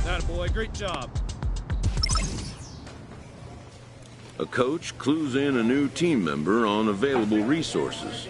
That boy, great job. A coach clues in a new team member on available resources.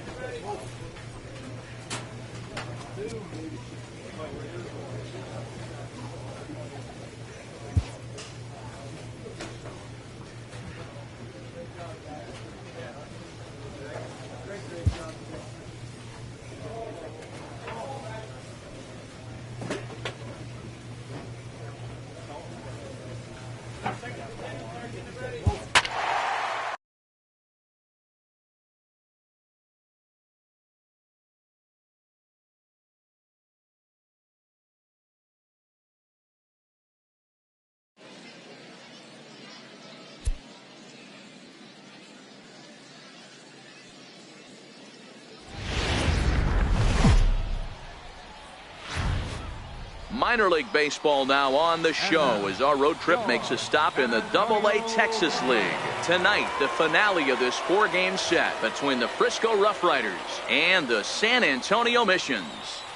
Minor League Baseball now on the show as our road trip makes a stop in the Double-A Texas League. Tonight, the finale of this four-game set between the Frisco Rough Riders and the San Antonio Missions.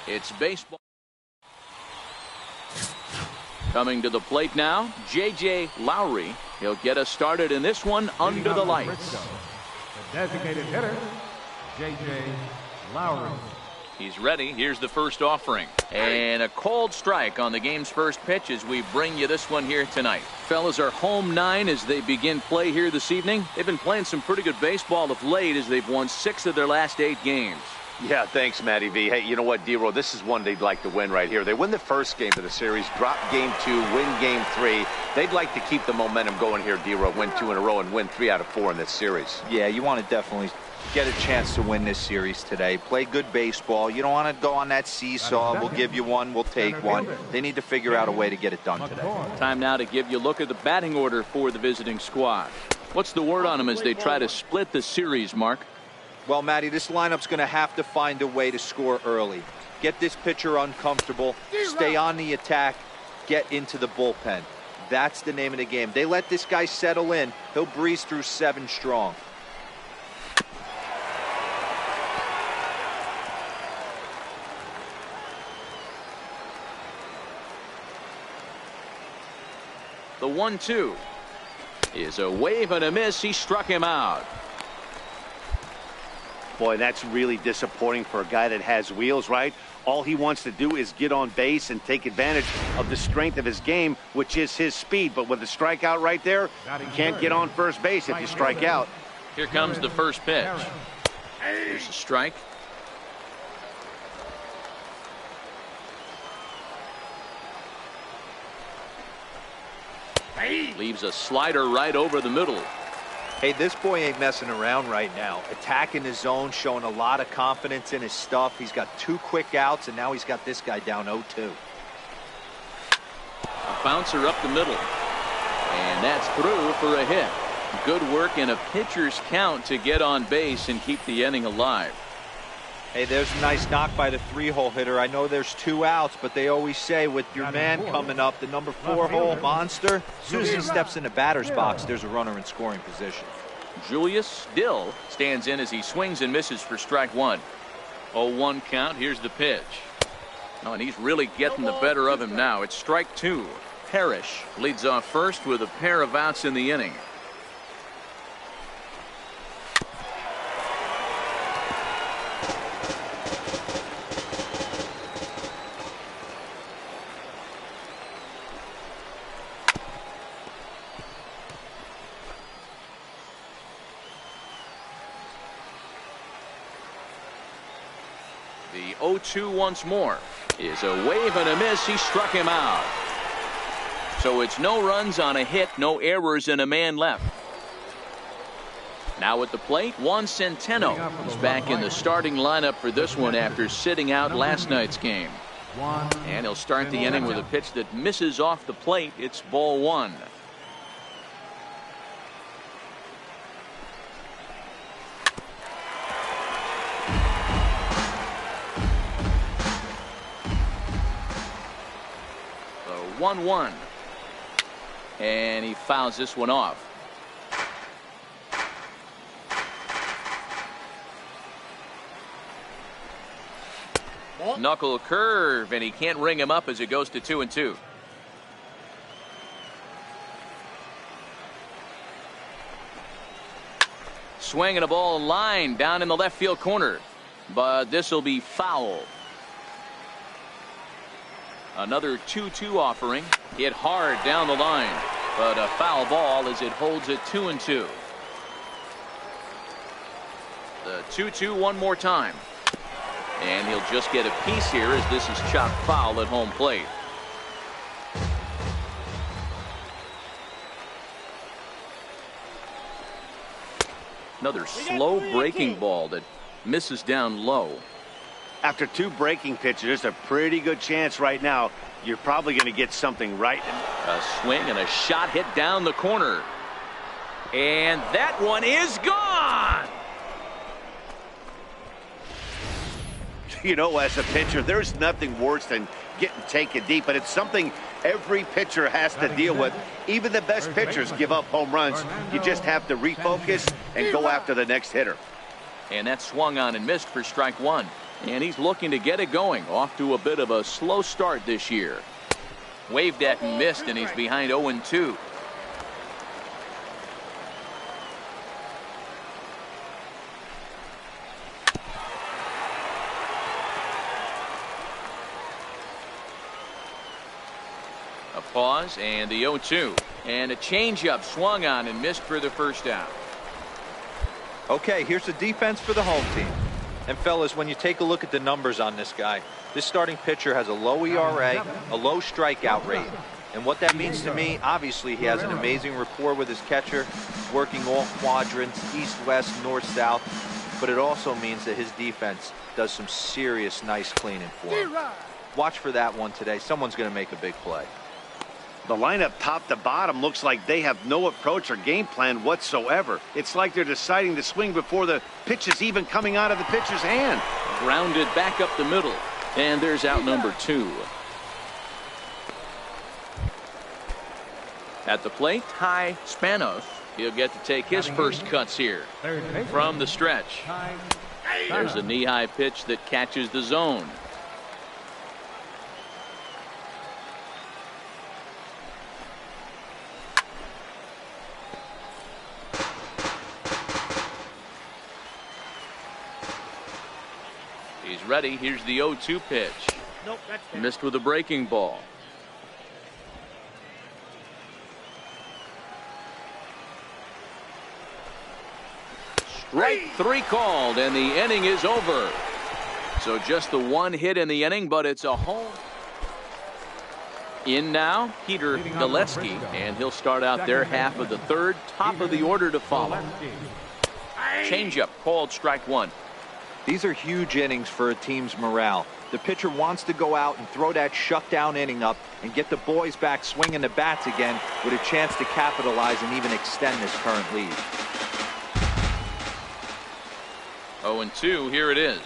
It's baseball. Coming to the plate now, J.J. Lowry. He'll get us started in this one under the lights. The designated hitter, J.J. Lowry. He's ready. Here's the first offering. And a cold strike on the game's first pitch as we bring you this one here tonight. Fellas, are home 9 as they begin play here this evening. They've been playing some pretty good baseball of late as they've won 6 of their last 8 games. Yeah, thanks, Matty V. Hey, you know what, D-Roll, this is one they'd like to win right here. They win the first game of the series, drop game 2, win game 3. They'd like to keep the momentum going here, D-Roll, win 2 in a row and win 3 out of 4 in this series. Yeah, you want to definitely get a chance to win this series today. Play good baseball. You don't want to go on that seesaw. We'll give you one, we'll take one. They need to figure out a way to get it done today. Time now to give you a look at the batting order for the visiting squad. What's the word on them as they try to split the series, Mark? Well, Matty, this lineup's going to have to find a way to score early. Get this pitcher uncomfortable, stay on the attack, get into the bullpen. That's the name of the game. They let this guy settle in, he'll breeze through 7 strong. The 1-2 is a wave and a miss. He struck him out. Boy, that's really disappointing for a guy that has wheels, right? All he wants to do is get on base and take advantage of the strength of his game, which is his speed. But with a strikeout right there, you can't get on first base if you strike out. Here comes the first pitch. Here's a strike. Leaves a slider right over the middle. Hey, this boy ain't messing around right now. Attacking his zone, showing a lot of confidence in his stuff. He's got 2 quick outs, and now he's got this guy down 0-2. A bouncer up the middle. And that's through for a hit. Good work in a pitcher's count to get on base and keep the inning alive. Hey, there's a nice knock by the 3-hole hitter. I know there's 2 outs, but they always say with your man coming up, the number 4-hole monster, as soon as he steps in the batter's box, there's a runner in scoring position. Julius Dill stands in as he swings and misses for strike 1. 0-1 count. Here's the pitch. Oh, and he's really getting the better of him now. It's strike 2. Parrish leads off first with a pair of outs in the inning. The 0-2 once more is a wave and a miss. He struck him out. So it's no runs on a hit, no errors, and a man left. Now at the plate, Juan Centeno is back in the starting lineup for this one after sitting out last night's game. And he'll start the inning with a pitch that misses off the plate. It's ball 1. The 1-1. and he fouls this one off. Knuckle curve, and he can't ring him up as it goes to 2-2. Swinging a ball line down in the left field corner, but this will be foul. Another 2-2 offering, hit hard down the line, but a foul ball as it holds it 2-2. The 2-2 one more time. And he'll just get a piece here as this is chopped foul at home plate. Another slow breaking ball that misses down low. After 2 breaking pitches, there's a pretty good chance right now you're probably going to get something right. A swing and a shot hit down the corner. And that one is gone. You know, as a pitcher, there's nothing worse than getting taken deep, but it's something every pitcher has to deal with. Even the best pitchers give up home runs. You just have to refocus and go after the next hitter. And that swung on and missed for strike one. And he's looking to get it going. Off to a bit of a slow start this year. Waved at and missed, and he's behind 0-2. A pause and the 0-2. And a changeup swung on and missed for the first out. Okay, here's the defense for the home team. And fellas, when you take a look at the numbers on this guy, this starting pitcher has a low ERA, a low strikeout rate. And what that means to me, obviously he has an amazing rapport with his catcher, working all quadrants, east, west, north, south. But it also means that his defense does some serious nice cleaning for him. Watch for that one today. Someone's going to make a big play. The lineup top to bottom looks like they have no approach or game plan whatsoever. It's like they're deciding to swing before the pitch is even coming out of the pitcher's hand. Grounded back up the middle. And there's out number 2. At the plate, Ty Spanos. He'll get to take his first cuts here from the stretch. There's a knee-high pitch that catches the zone. He's ready. Here's the 0-2 pitch. Nope, that's down. Missed with a breaking ball. Strike 3 called, and the inning is over. So just the 1 hit in the inning, but it's a home. In now, Peter Galeski, and he'll start out their half of the third. Top of the order to follow. Changeup called strike 1. These are huge innings for a team's morale. The pitcher wants to go out and throw that shutdown inning up and get the boys back swinging the bats again with a chance to capitalize and even extend this current lead. 0-2, here it is.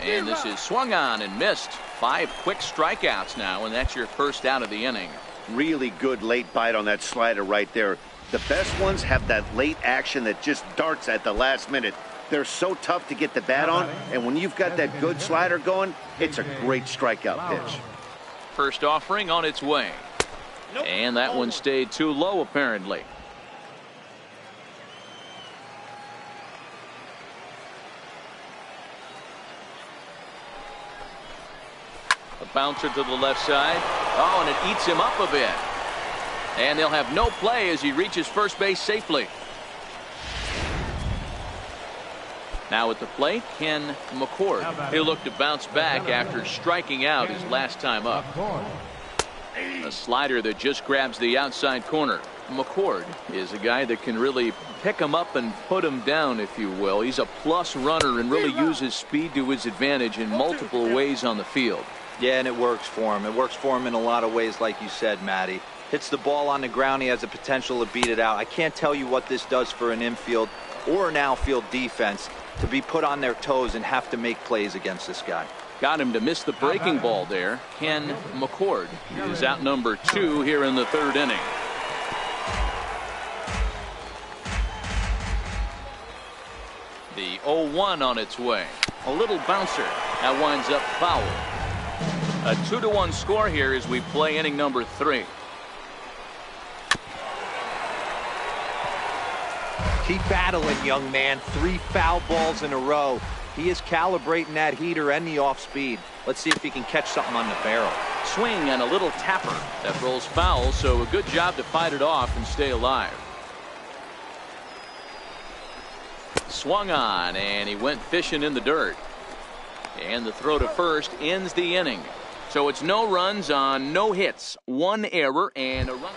And this is swung on and missed. 5 quick strikeouts now, and that's your first out of the inning. Really good late bite on that slider right there. The best ones have that late action that just darts at the last minute. They're so tough to get the bat on, and when you've got that good slider going, it's a great strikeout pitch. First offering on its way. And that one stayed too low, apparently. A bouncer to the left side. Oh, and it eats him up a bit. And they'll have no play as he reaches first base safely. Now at the plate, Ken McCord. He'll look to bounce back after striking out his last time up. A slider that just grabs the outside corner. McCord is a guy that can really pick him up and put him down, if you will. He's a plus runner and really uses speed to his advantage in multiple ways on the field. Yeah, and it works for him. It works for him in a lot of ways, like you said, Matty. Hits the ball on the ground. He has the potential to beat it out. I can't tell you what this does for an infield or an outfield defense to be put on their toes and have to make plays against this guy. Got him to miss the breaking ball there. Ken McCord is out number 2 here in the third inning. 0-1 on its way. A little bouncer. That winds up foul. A 2-1 score here as we play inning number 3. Keep battling, young man. 3 foul balls in a row. He is calibrating that heater and the off speed. Let's see if he can catch something on the barrel. Swing and a little tapper. That rolls foul, so a good job to fight it off and stay alive. Swung on, and he went fishing in the dirt. And the throw to first ends the inning. So it's no runs on no hits. 1 error and a run.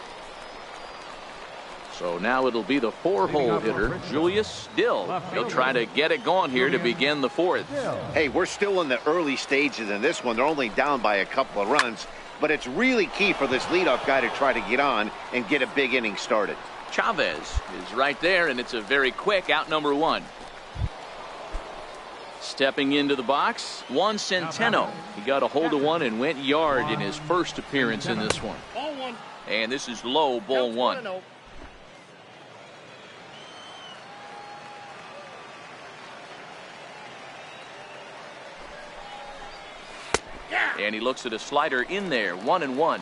So now it'll be the 4-hole hitter, Julius Dill. He'll try to get it going here to begin the 4th. Hey, we're still in the early stages in this one. They're only down by a couple of runs, but it's really key for this leadoff guy to try to get on and get a big inning started. Chavez is right there, and it's a very quick out number 1. Stepping into the box, Juan Centeno. He got a hold of one and went yard in his first appearance in this one. And this is low, ball 1. And he looks at a slider in there, 1-1.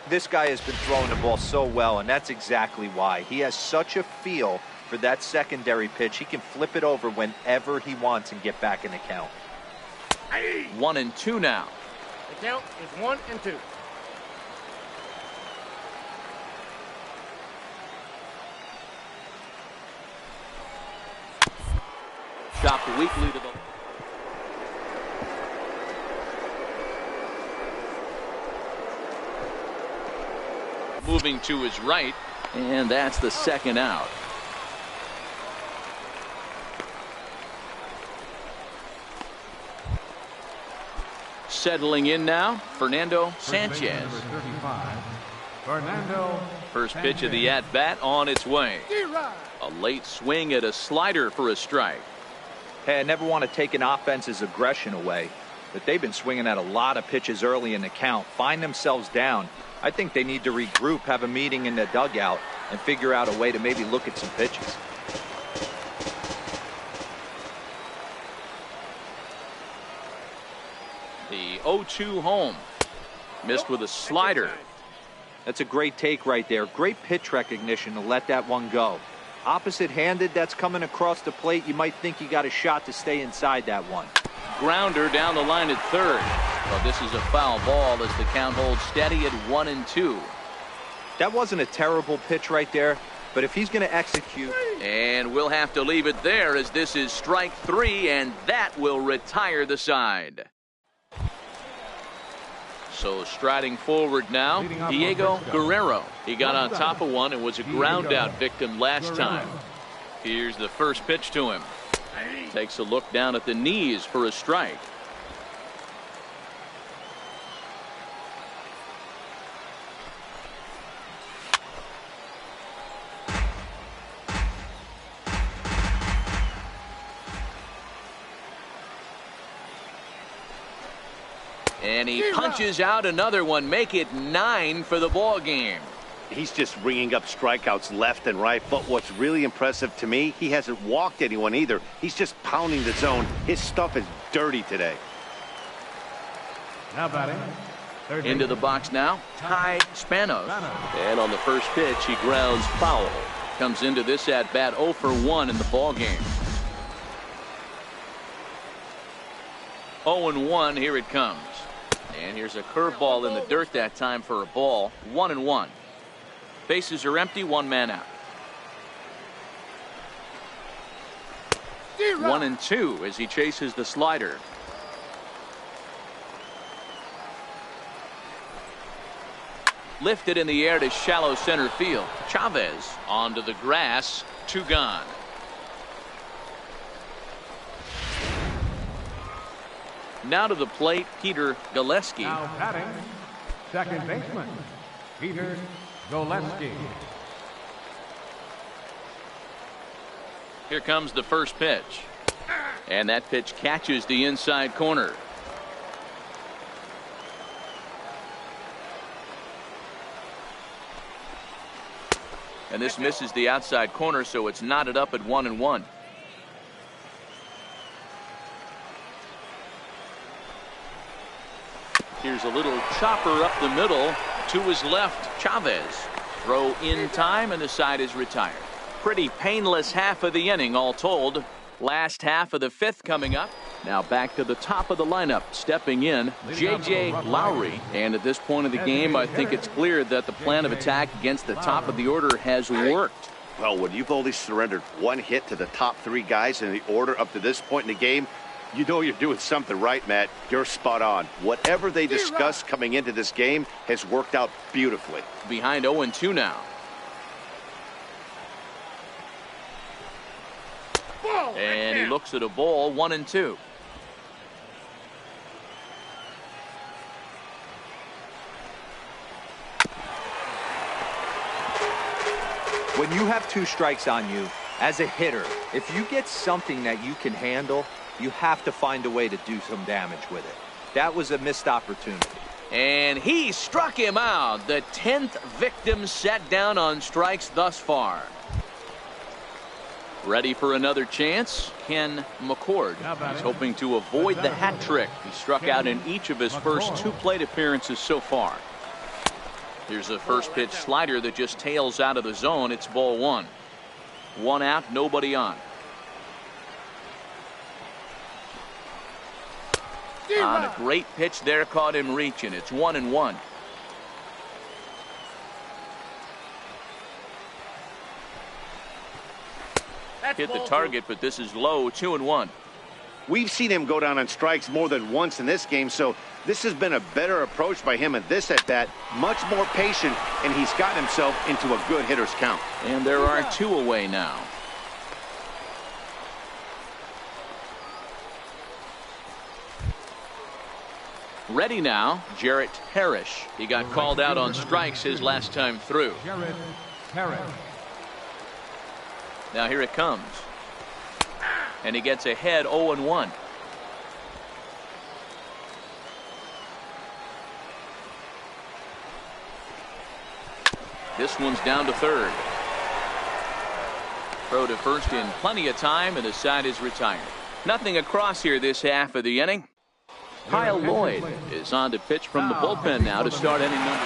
This guy has been throwing the ball so well, and that's exactly why. He has such a feel for that secondary pitch. He can flip it over whenever he wants and get back in the count. 1-2 now. The count is 1-2. Chopped weakly to the... Moving to his right, and that's the 2nd out. Settling in now, Fernando Sanchez. First pitch of the at-bat on its way. A late swing at a slider for a strike. Hey, I never want to take an offense's aggression away, but they've been swinging at a lot of pitches early in the count, find themselves down. I think they need to regroup, have a meeting in the dugout, and figure out a way to maybe look at some pitches. The 0-2 home. Missed with a slider. That's a great take right there. Great pitch recognition to let that one go. Opposite-handed, that's coming across the plate. You might think you got a shot to stay inside that one. Grounder down the line at 3rd. Well, this is a foul ball as the count holds steady at 1-2. That wasn't a terrible pitch right there, but if he's going to execute... And we'll have to leave it there as this is strike 3, and that will retire the side. So striding forward now, Diego Guerrero. He got on top of one and was a ground out victim last time. Here's the first pitch to him. Takes a look down at the knees for a strike. And he punches out another one, make it 9 for the ball game. He's just ringing up strikeouts left and right, but what's really impressive to me, he hasn't walked anyone either. He's just pounding the zone. His stuff is dirty today. Now batting. Into the box now, Ty Spanos. And on the first pitch, he grounds foul. Comes into this at bat 0 for 1 in the ball game. 0-1, here it comes. And here's a curveball in the dirt that time for a ball. 1-1. Bases are empty, 1 man out. 1-2 as he chases the slider. Lifted in the air to shallow center field. Chavez onto the grass, 2 gone. Now to the plate, Peter Galeski. Now batting, second baseman, Peter Galeski. Here comes the first pitch. And that pitch catches the inside corner. And this misses the outside corner, so it's knotted up at 1-1. Here's a little chopper up the middle to his left. Chavez. Throw in time, and the side is retired. Pretty painless half of the inning, all told. Last half of the fifth coming up. Now back to the top of the lineup. Stepping in, J.J. Lowry. And at this point of the game, I think it's clear that the plan of attack against the top of the order has worked. Well, when you've only surrendered one hit to the top three guys in the order up to this point in the game, you know you're doing something right, Matt. You're spot on. Whatever they discussed coming into this game has worked out beautifully. Behind 0-2 now. And he looks at a ball, 1-2. When you have 2 strikes on you, as a hitter, if you get something that you can handle, you have to find a way to do some damage with it. That was a missed opportunity. And he struck him out. The 10th victim set down on strikes thus far. Ready for another chance? Ken McCord. He's hoping to avoid the hat trick. He struck out in each of his first 2 plate appearances so far. Here's a first pitch slider that just tails out of the zone. It's ball 1. 1 out, nobody on. On a great pitch there, caught him reaching. It's 1-1. Hit the target, but this is low. 2-1. We've seen him go down on strikes more than once in this game, so this has been a better approach by him at this at-bat. Much more patient, and he's gotten himself into a good hitter's count. And there are 2 away now. Ready now, Jarrett Parrish. He got called out on strikes his last time through. Jarrett Parrish. Now here it comes. And he gets ahead 0-1. This one's down to third. Throw to first in plenty of time, and the side is retired. Nothing across here this half of the inning. Kyle Lloyd is on to pitch from the bullpen now to start inning number.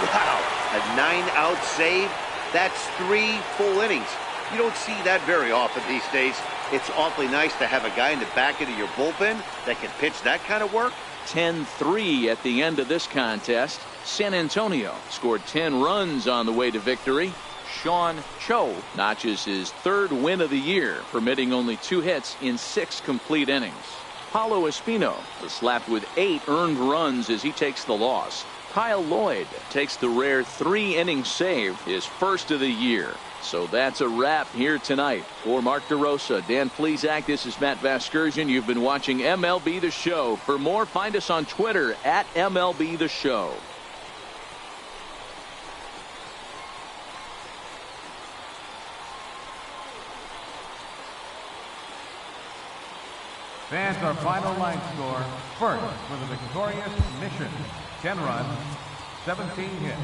Wow, a 9-out save? That's 3 full innings. You don't see that very often these days. It's awfully nice to have a guy in the back end of your bullpen that can pitch that kind of work. 10-3 at the end of this contest. San Antonio scored 10 runs on the way to victory. Sean Cho notches his 3rd win of the year, permitting only 2 hits in 6 complete innings. Paulo Espino was slapped with 8 earned runs as he takes the loss. Kyle Lloyd takes the rare 3-inning save, his first of the year. So that's a wrap here tonight. For Mark DeRosa, Dan Plesac, this is Matt Vasgersian. You've been watching MLB The Show. For more, find us on Twitter at MLB The Show. Fans, our final line score. First, for the victorious Mission. 10 runs, 17 hits.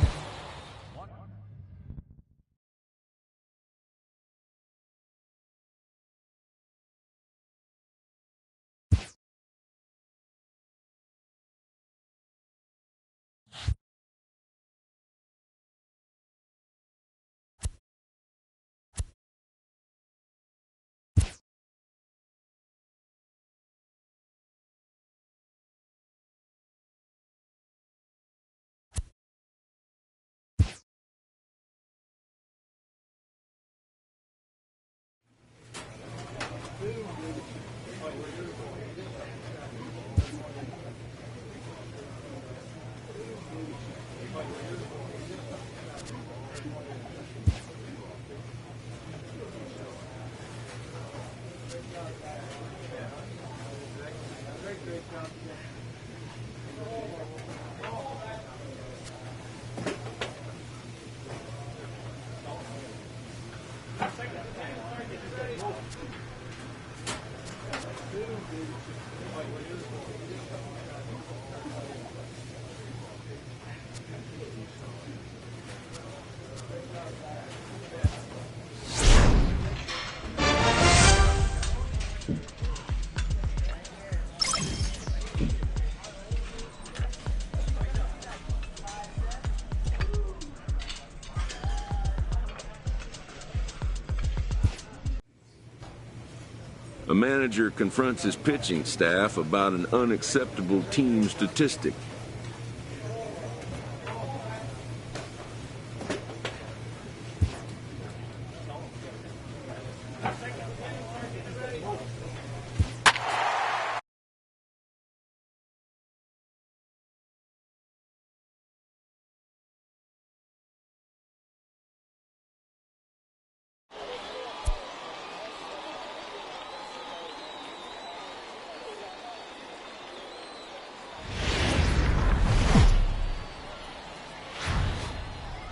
A manager confronts his pitching staff about an unacceptable team statistic.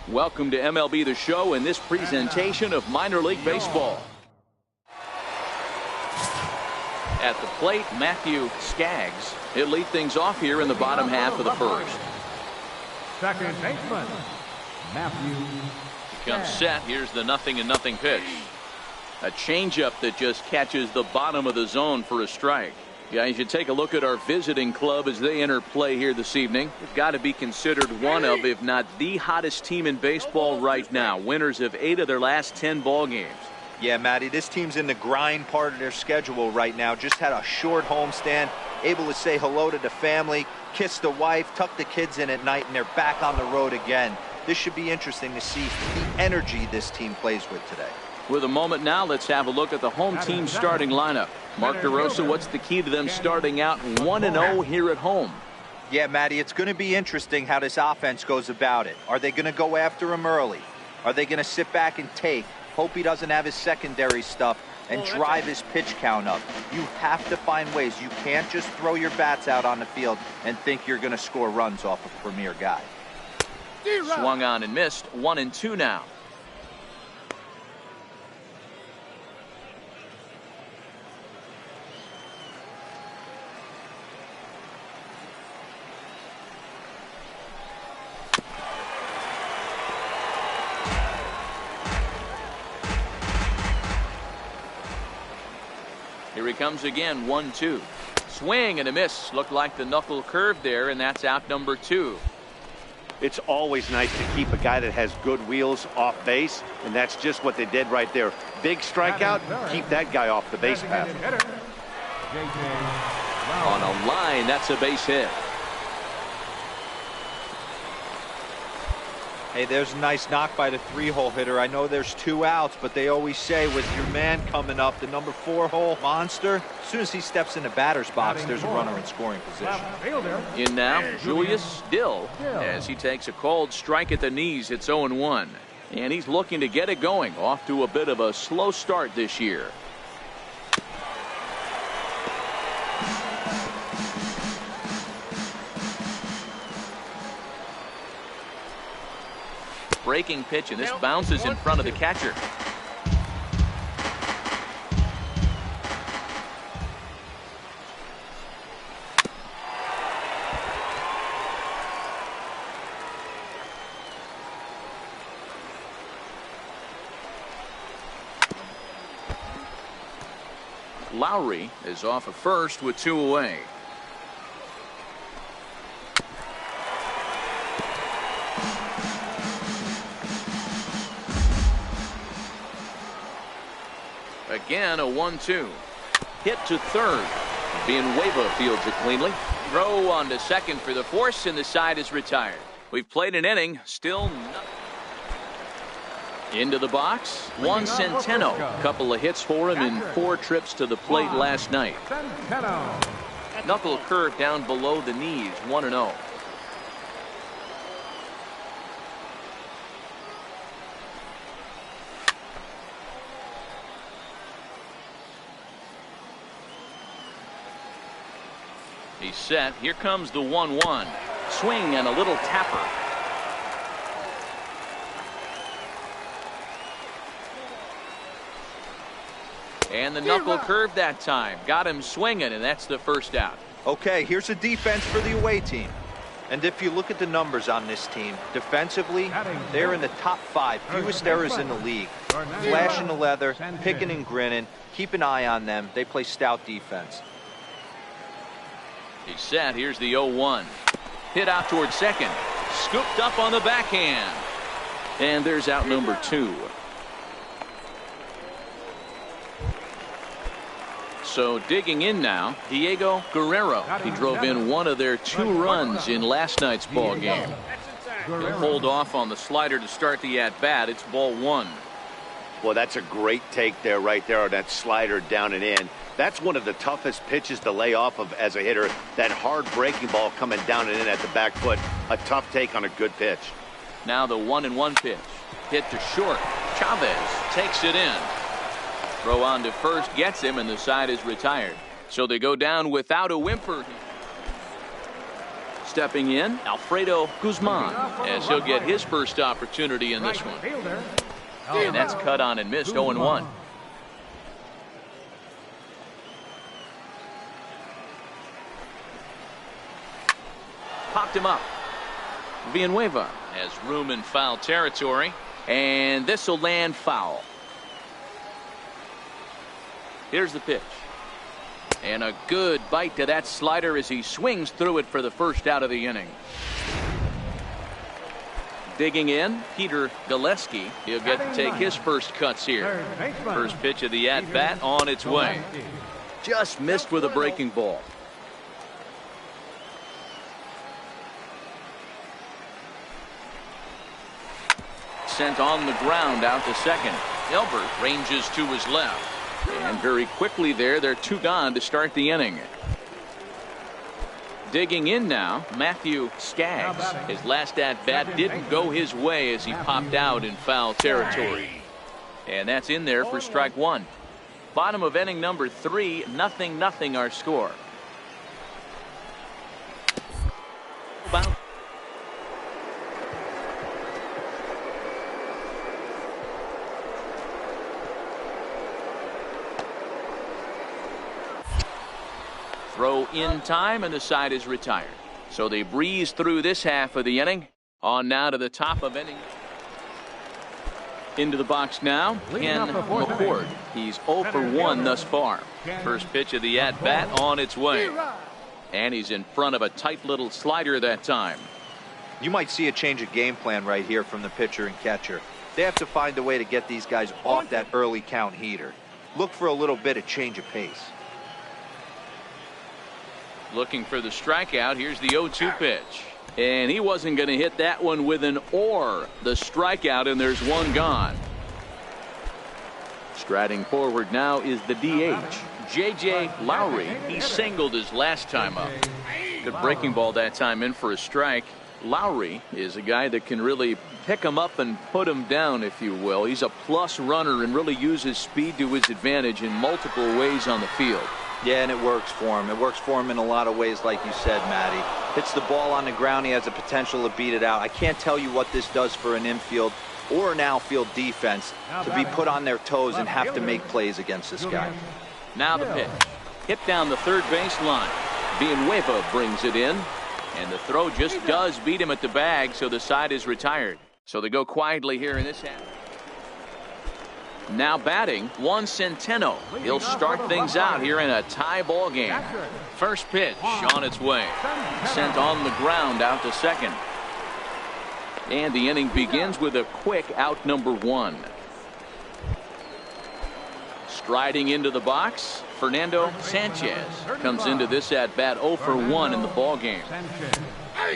Welcome to MLB The Show and this presentation of minor league baseball. At the plate, Matthew Skaggs. He'll lead things off here in the bottom half of the first. Second baseman, Matthew Comes set. Here's the 0-0 pitch. A changeup that just catches the bottom of the zone for a strike. Guys, you take a look at our visiting club as they enter play here this evening. They've got to be considered one of, if not the hottest team in baseball right now. Winners of 8 of their last 10 ball games. Yeah, Matty, this team's in the grind part of their schedule right now. Just had a short homestand, able to say hello to the family, kiss the wife, tuck the kids in at night, and they're back on the road again. This should be interesting to see the energy this team plays with today. With a moment now, let's have a look at the home team starting lineup. Mark DeRosa, what's the key to them starting out 1-0 here at home? Yeah, Matty, it's going to be interesting how this offense goes about it. Are they going to go after him early? Are they going to sit back and take, hope he doesn't have his secondary stuff, and drive his pitch count up? You have to find ways. You can't just throw your bats out on the field and think you're going to score runs off a premier guy. Swung on and missed. 1-2 now. Here he comes again, 1-2. Swing and a miss. Looked like the knuckle curve there, and that's out number 2. It's always nice to keep a guy that has good wheels off base, and that's just what they did right there. Big strikeout, keep that guy off the base path. On a line, that's a base hit. Hey, there's a nice knock by the 3-hole hitter. I know there's 2 outs, but they always say with your man coming up, the number 4-hole monster, as soon as he steps in the batter's box, there's a runner in scoring position. In now, Julius Dill, as he takes a called strike at the knees. It's 0-1. And he's looking to get it going. Off to a bit of a slow start this year. Breaking pitch, and this bounces in front of the catcher. Lowry is off at first with 2 away. Again, a 1-2. Hit to third. Villanueva fields it cleanly. Throw on to second for the force, and the side is retired. We've played an inning. Still nothing. Into the box. Juan Centeno. Couple of hits for him in 4 trips to the plate last night. Knuckle curve down below the knees. 1-0. He's set. Here comes the 1-1. Swing and a little tapper. And the knuckle curve that time. Got him swinging, and that's the first out. Okay, here's a defense for the away team. And if you look at the numbers on this team, defensively, they're in the top 5 fewest errors in the league. Flashing the leather, picking and grinning. Keep an eye on them. They play stout defense. He's set. Here's the 0-1. Hit out towards second. Scooped up on the backhand. And there's out number 2. So digging in now, Diego Guerrero. He drove in one of their 2 runs in last night's ball game. He'll hold off on the slider to start the at-bat. It's ball 1. Well, that's a great take there, right there, on that slider down and in. That's one of the toughest pitches to lay off of as a hitter. That hard breaking ball coming down and in at the back foot. A tough take on a good pitch. Now the 1-1 pitch. Hit to short. Chavez takes it in. Throw on to first gets him, and the side is retired. So they go down without a whimper. Stepping in, Alfredo Guzman, as he'll get his first opportunity in this one. And that's cut on and missed, 0-1. Popped him up. Villanueva has room in foul territory, and this will land foul. Here's the pitch. And a good bite to that slider as he swings through it for the first out of the inning. Digging in, Peter Galeski. He'll get to take his first cuts here. First pitch of the at-bat on its way. Just missed with a breaking ball. Sent on the ground out to second. Elbert ranges to his left. And very quickly there, they're 2 gone to start the inning. Digging in now, Matthew Skaggs. His last at-bat didn't go his way as he popped out in foul territory. And that's in there for strike 1. Bottom of inning number 3, 0-0 our score. Throw in time, and the side is retired. So they breeze through this half of the inning. On now to the top of inning. Into the box now, Ken McCord. He's 0 for 1 thus far. First pitch of the at-bat on its way. And he's in front of a tight little slider that time. You might see a change of game plan right here from the pitcher and catcher. They have to find a way to get these guys off that early count heater. Look for a little bit of change of pace. Looking for the strikeout. Here's the 0-2 pitch. And he wasn't going to hit that one with an or. The strikeout, and there's 1 gone. Striding forward now is the DH, J.J. Lowry. He singled his last time up. Good breaking ball that time in for a strike. Lowry is a guy that can really pick him up and put him down, if you will. He's a plus runner and really uses speed to his advantage in multiple ways on the field. Yeah, and it works for him. It works for him in a lot of ways, like you said, Matty. Hits the ball on the ground. He has the potential to beat it out. I can't tell you what this does for an infield or an outfield defense to be put on their toes and have to make plays against this guy. Now the pitch. Hit down the third base line. Villanueva brings it in. And the throw just does beat him at the bag, so the side is retired. So they go quietly here in this half. Now batting, Juan Centeno. He'll start things out here in a tie ball game. First pitch on its way. Sent on the ground out to second. And the inning begins with a quick out number 1. Striding into the box, Fernando Sanchez comes into this at bat 0 for 1 in the ball game.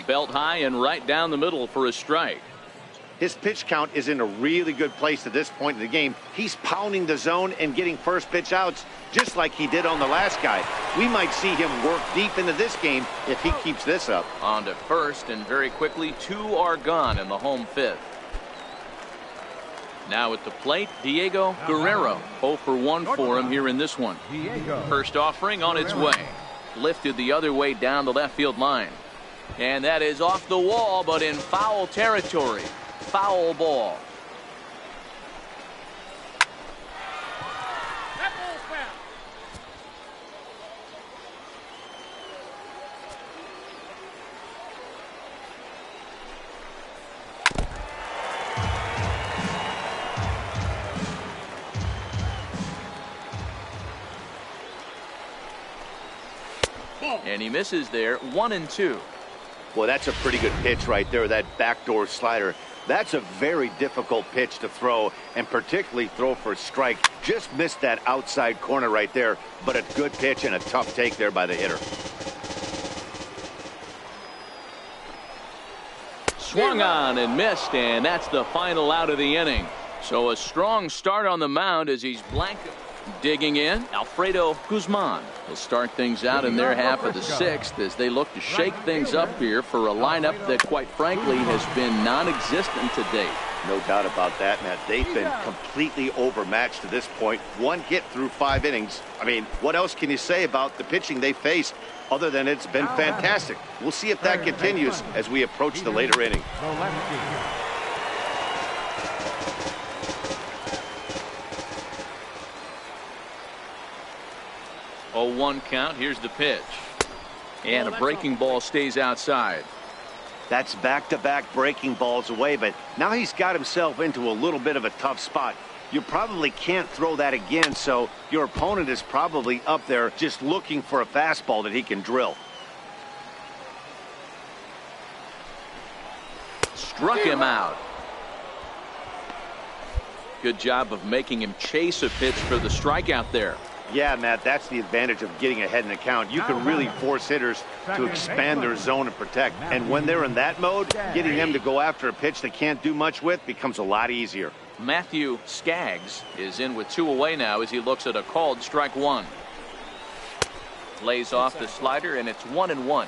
Belt high and right down the middle for a strike. His pitch count is in a really good place at this point in the game. He's pounding the zone and getting first pitch outs just like he did on the last guy. We might see him work deep into this game if he keeps this up. On to first, and very quickly 2 are gone in the home 5th. Now at the plate, Diego Guerrero. 0 for 1 for him here in this one. First offering on its way. Lifted the other way down the left field line. And that is off the wall, but in foul territory. Foul ball. That ball's foul. And he misses there, 1-2. Well, that's a pretty good pitch right there, that backdoor slider. That's a very difficult pitch to throw, and particularly throw for a strike. Just missed that outside corner right there, but a good pitch and a tough take there by the hitter. Swung on and missed, and that's the final out of the inning. So a strong start on the mound as he's blanking. Digging in, Alfredo Guzman. He'll start things out in their half of the sixth as they look to shake things up here for a lineup that, quite frankly, has been non-existent to date. No doubt about that, Matt. They've been completely overmatched to this point. One hit through 5 innings. I mean, what else can you say about the pitching they faced other than it's been fantastic? We'll see if that continues as we approach the later inning. 0-1 count. Here's the pitch. And a breaking ball stays outside. That's back-to-back breaking balls away, but now he's got himself into a little bit of a tough spot. You probably can't throw that again, so your opponent is probably up there just looking for a fastball that he can drill. Struck him out. Good job of making him chase a pitch for the strikeout there. Yeah, Matt, that's the advantage of getting ahead in the count. You can really force hitters to expand their zone and protect. And when they're in that mode, getting them to go after a pitch they can't do much with becomes a lot easier. Matthew Skaggs is in with 2 away now as he looks at a called strike 1. Lays off the slider, and it's 1-1.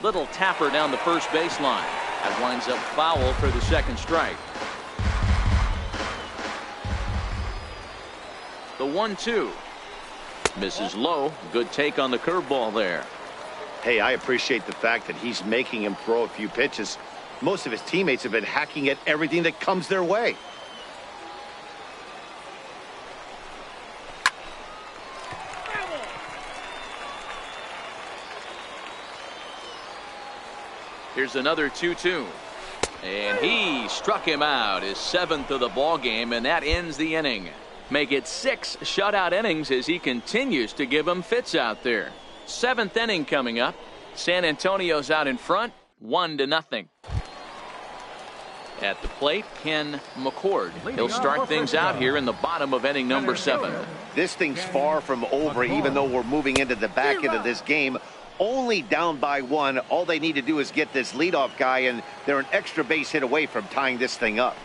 Little tapper down the first baseline. That winds up foul for the second strike. The 1-2. Misses low. Good take on the curveball there. Hey, I appreciate the fact that he's making him throw a few pitches. Most of his teammates have been hacking at everything that comes their way. Here's another 2-2. And he struck him out, his 7th of the ball game, and that ends the inning. Make it 6 shutout innings as he continues to give them fits out there. 7th inning coming up. San Antonio's out in front, 1-0. At the plate, Ken McCord. He'll start things out here in the bottom of inning number 7. This thing's far from over, even though we're moving into the back end of this game. Only down by 1. All they need to do is get this leadoff guy, and they're an extra base hit away from tying this thing up.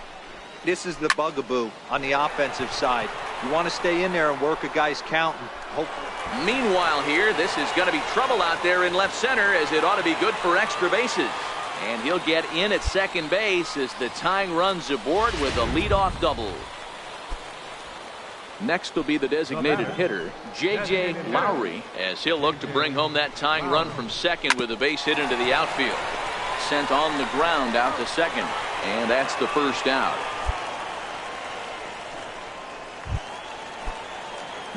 This is the bugaboo on the offensive side. You want to stay in there and work a guy's count and hope. Meanwhile here, this is going to be trouble out there in left center, as it ought to be good for extra bases. And he'll get in at second base as the tying run's aboard with a leadoff double. Next will be the designated hitter, J.J. Lowry, as he'll look to bring home that tying run from second with a base hit into the outfield. Sent on the ground out to second, and that's the first out.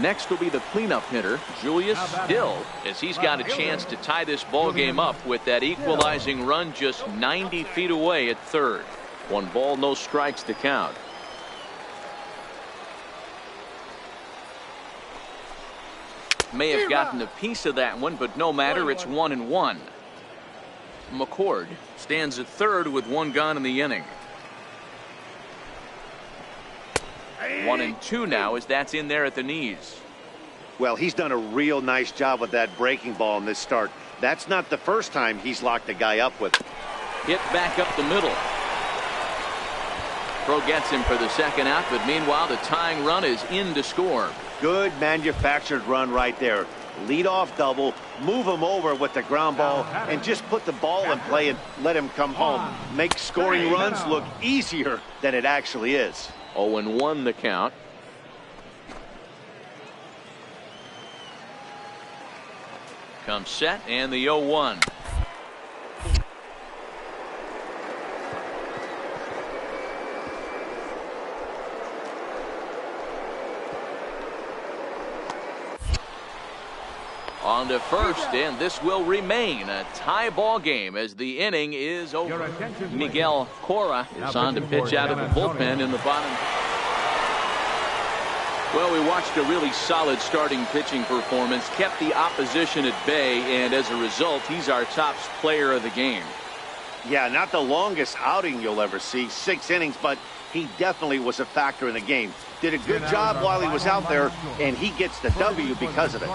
Next will be the cleanup hitter, Julius Dill, as he's got a chance to tie this ball game up with that equalizing run just 90 feet away at third. 1 ball, no strikes to count. May have gotten a piece of that one, but no matter, it's 1-1. McCord stands at third with 1 gone in the inning. 1-2 now, as that's in there at the knees. Well, he's done a real nice job with that breaking ball in this start. That's not the first time he's locked a guy up with it. Hit back up the middle. Throw gets him for the second out, but meanwhile the tying run is in to score. Good manufactured run right there. Lead off double, move him over with the ground ball, and just put the ball in play and let him come home. Make scoring runs look easier than it actually is. 0-1 the count. Comes set, and the 0-1. On to first, and this will remain a tie ball game as the inning is over. Miguel Cora is on to pitch out of the bullpen in the bottom. Well, we watched a really solid starting pitching performance, kept the opposition at bay, and as a result, he's our top player of the game. Yeah, not the longest outing you'll ever see, 6 innings, but he definitely was a factor in the game. Did a good job while he was out there, and he gets the W because of it.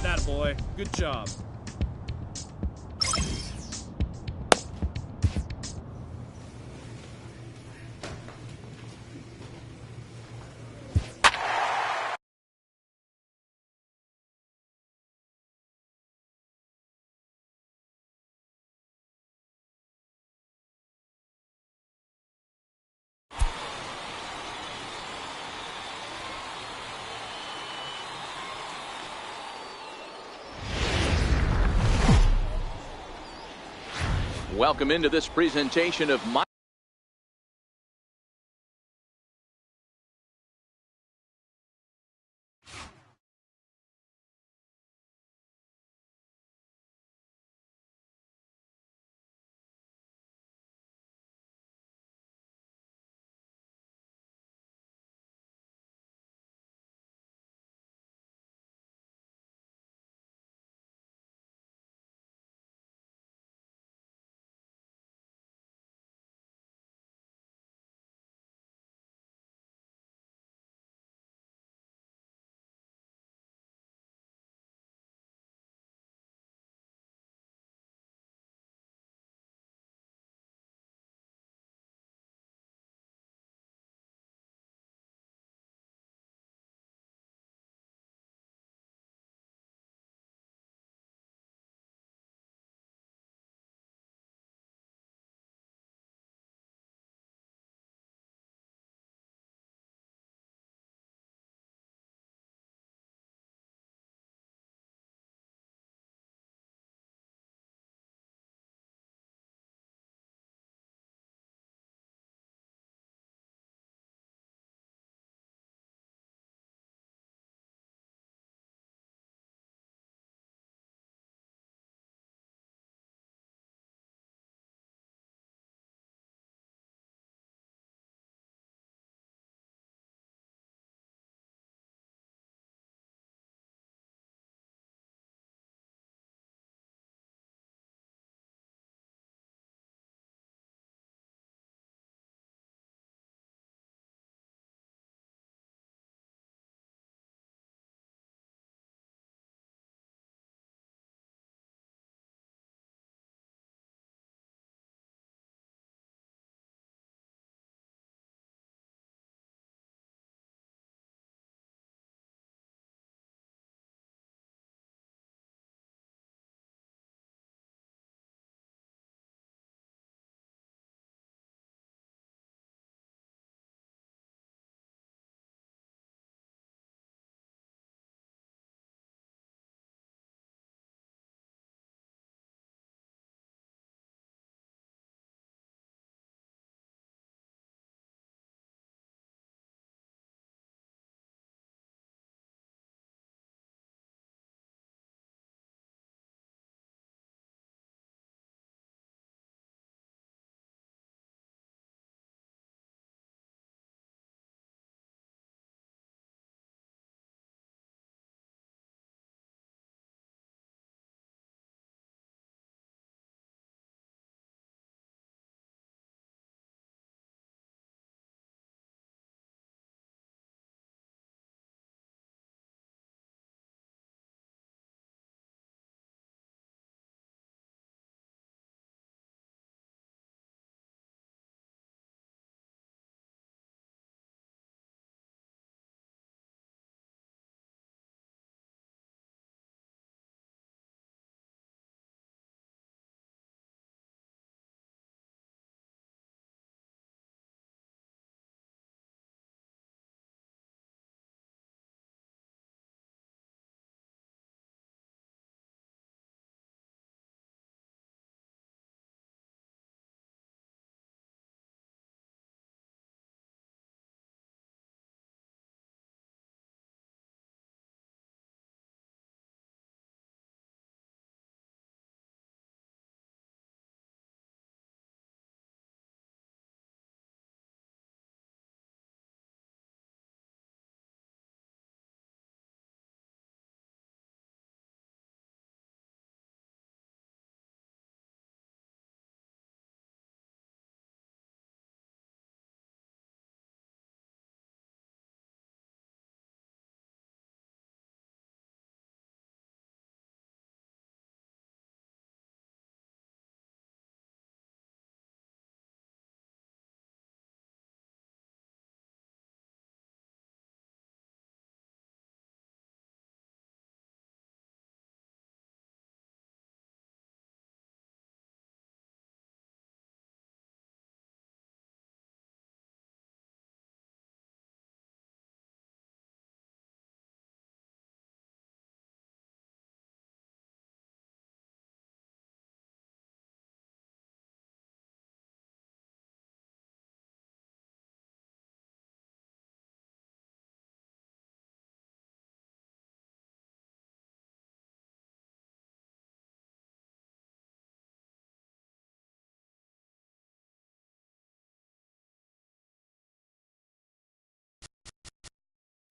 That boy. Good job. Welcome into this presentation of my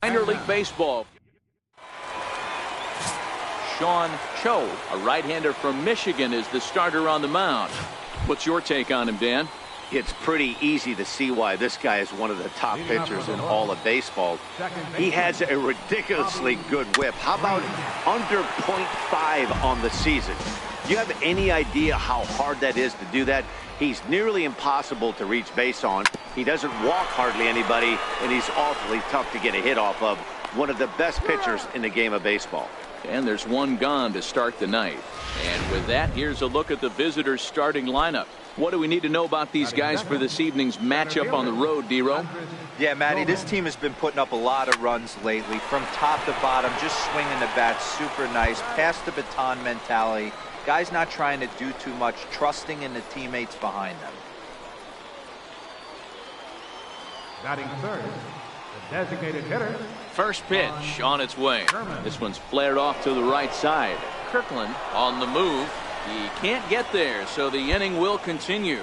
Minor League Baseball. Sean Cho, a right-hander from Michigan, is the starter on the mound. What's your take on him, Dan? It's pretty easy to see why this guy is one of the top pitchers in all of baseball. He has a ridiculously good whip. How about under .5 on the season? Do you have any idea how hard that is to do that? He's nearly impossible to reach base on. He doesn't walk hardly anybody, and he's awfully tough to get a hit off of. One of the best pitchers in the game of baseball. And there's one gone to start the night. And with that, here's a look at the visitors' starting lineup. What do we need to know about these guys for this evening's matchup on the road, D-Row? Yeah, Matty, this team has been putting up a lot of runs lately. From top to bottom, just swinging the bat super nice. Pass the baton mentality. Guys not trying to do too much, trusting in the teammates behind them. Batting third, the designated hitter. First pitch on its way. This one's flared off to the right side. Kirkland on the move. He can't get there, so the inning will continue.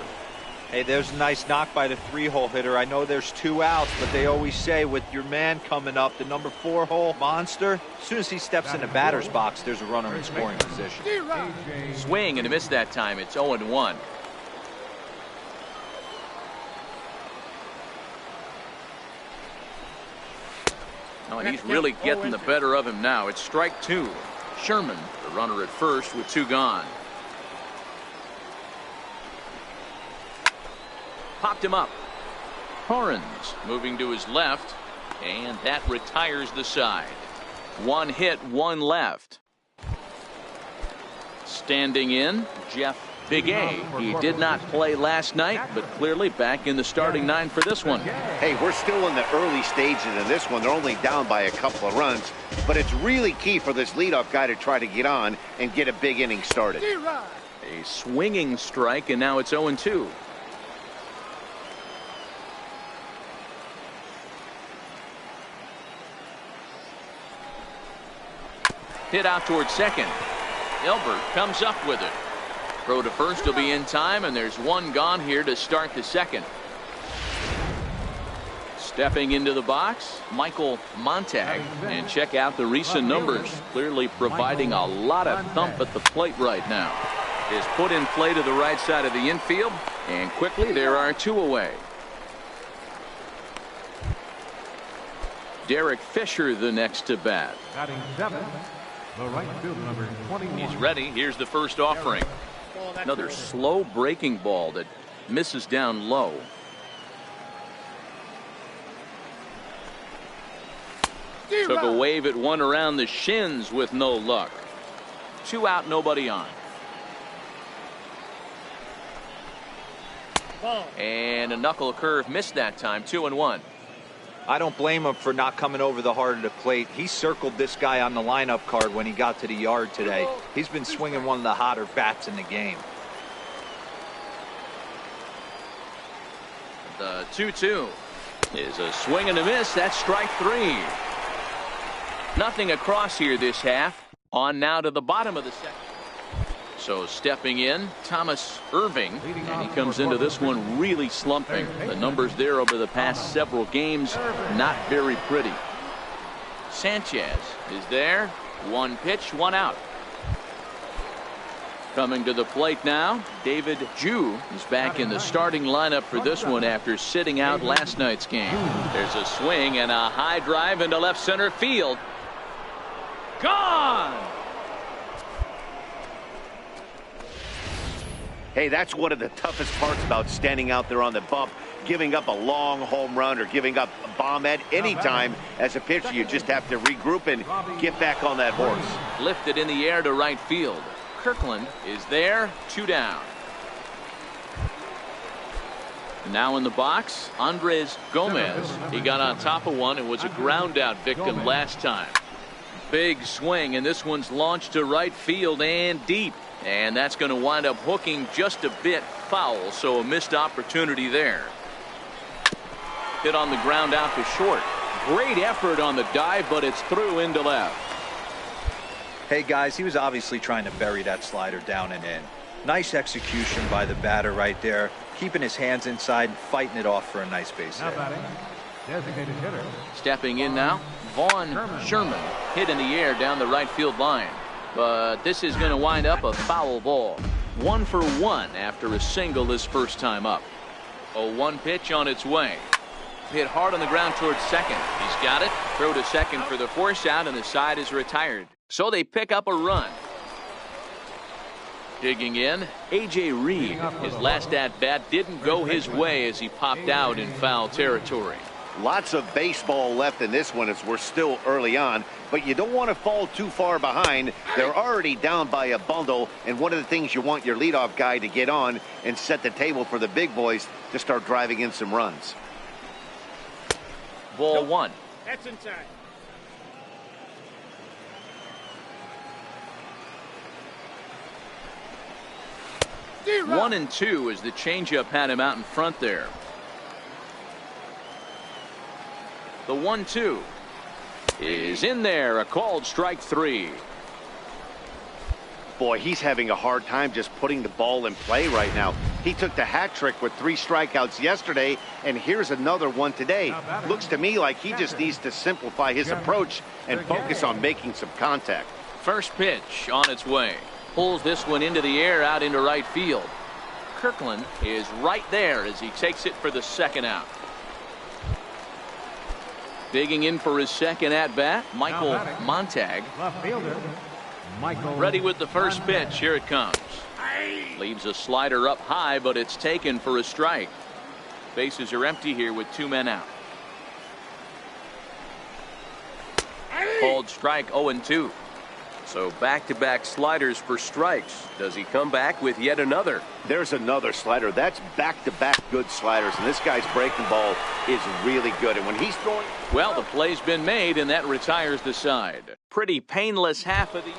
Hey, there's a nice knock by the 3-hole hitter. I know there's 2 outs, but they always say with your man coming up, the number 4-hole monster, as soon as he steps in the batter's box, there's a runner in scoring position. Swing and a miss that time. It's 0-1. Oh, and he's really getting the better of him now. It's strike 2. Sherman, the runner at first with 2 gone. Popped him up. Torrens moving to his left, and that retires the side. 1 hit, 1 left. Standing in, Jeff Big A. He did not play last night, but clearly back in the starting 9 for this one. Hey, we're still in the early stages of this one. They're only down by a couple of runs, but it's really key for this leadoff guy to try to get on and get a big inning started. A swinging strike, and now it's 0-2. Hit out towards second. Elbert comes up with it. Throw to first will be in time, and there's 1 gone here to start the second. Stepping into the box, Michael Montag. And check out the recent numbers. Clearly providing a lot of thump at the plate right now. Is put in play to the right side of the infield, and quickly there are 2 away. Derek Fisher the next to bat. Batting 7, the right fielder, number 21. He's ready. Here's the first offering. Another slow breaking ball that misses down low. Took a wave at one around the shins with no luck. 2 out, nobody on. And a knuckle curve missed that time. 2-1. I don't blame him for not coming over the heart of the plate. He circled this guy on the lineup card when he got to the yard today. He's been swinging one of the hotter bats in the game. The 2-2 is a swing and a miss. That's strike 3. Nothing across here this half. On now to the bottom of the second. So stepping in, Thomas Irving, and he comes into this one really slumping. The numbers there over the past several games, not very pretty. Sanchez is there. 1 pitch, 1 out. Coming to the plate now, David Jew is back in the starting lineup for this one after sitting out last night's game. There's a swing and a high drive into left center field. Gone! Hey, that's one of the toughest parts about standing out there on the bump. Giving up a long home run or giving up a bomb at any time as a pitcher. You just have to regroup and get back on that horse. Lifted in the air to right field. Kirkland is there. 2 down. Now in the box, Andres Gomez. He got on top of one and was a ground out victim last time. Big swing, and this one's launched to right field and deep. And that's going to wind up hooking just a bit foul, so a missed opportunity there. Hit on the ground out to short. Great effort on the dive, but it's through into left. Hey guys, he was obviously trying to bury that slider down and in. Nice execution by the batter right there, keeping his hands inside and fighting it off for a nice base hit. Now batting, designated hitter. Stepping in now, Vaughn Sherman hit in the air down the right field line. But this is going to wind up a foul ball. 1 for 1 after a single this first time up. A 1 pitch on its way. Hit hard on the ground towards second. He's got it. Throw to second for the force out, and the side is retired. So they pick up a run. Digging in, A.J. Reed. His last at-bat didn't go his way as he popped out in foul territory. Lots of baseball left in this one as we're still early on, but you don't want to fall too far behind. They're already down by a bundle, and one of the things you want your leadoff guy to get on and set the table for the big boys to start driving in some runs. Ball 1. That's inside. D-Rock. 1 and 2 as the changeup had him out in front there. The 1-2 is in there. A called strike 3. Boy, he's having a hard time just putting the ball in play right now. He took the hat trick with 3 strikeouts yesterday, and here's another one today. Looks to me like he just needs to simplify his approach and focus on making some contact. First pitch on its way. Pulls this one into the air out into right field. Kirkland is right there as he takes it for the second out. Digging in for his second at-bat, Michael Montag. Left fielder, Michael. Ready with the first pitch. Here it comes. Leaves a slider up high, but it's taken for a strike. Bases are empty here with 2 men out. Called strike 0-2. So back-to-back sliders for strikes. Does he come back with yet another? There's another slider. That's back-to-back good sliders, and this guy's breaking ball is really good. And when he's throwing... Well, the play's been made, and that retires the side. Pretty painless half of the...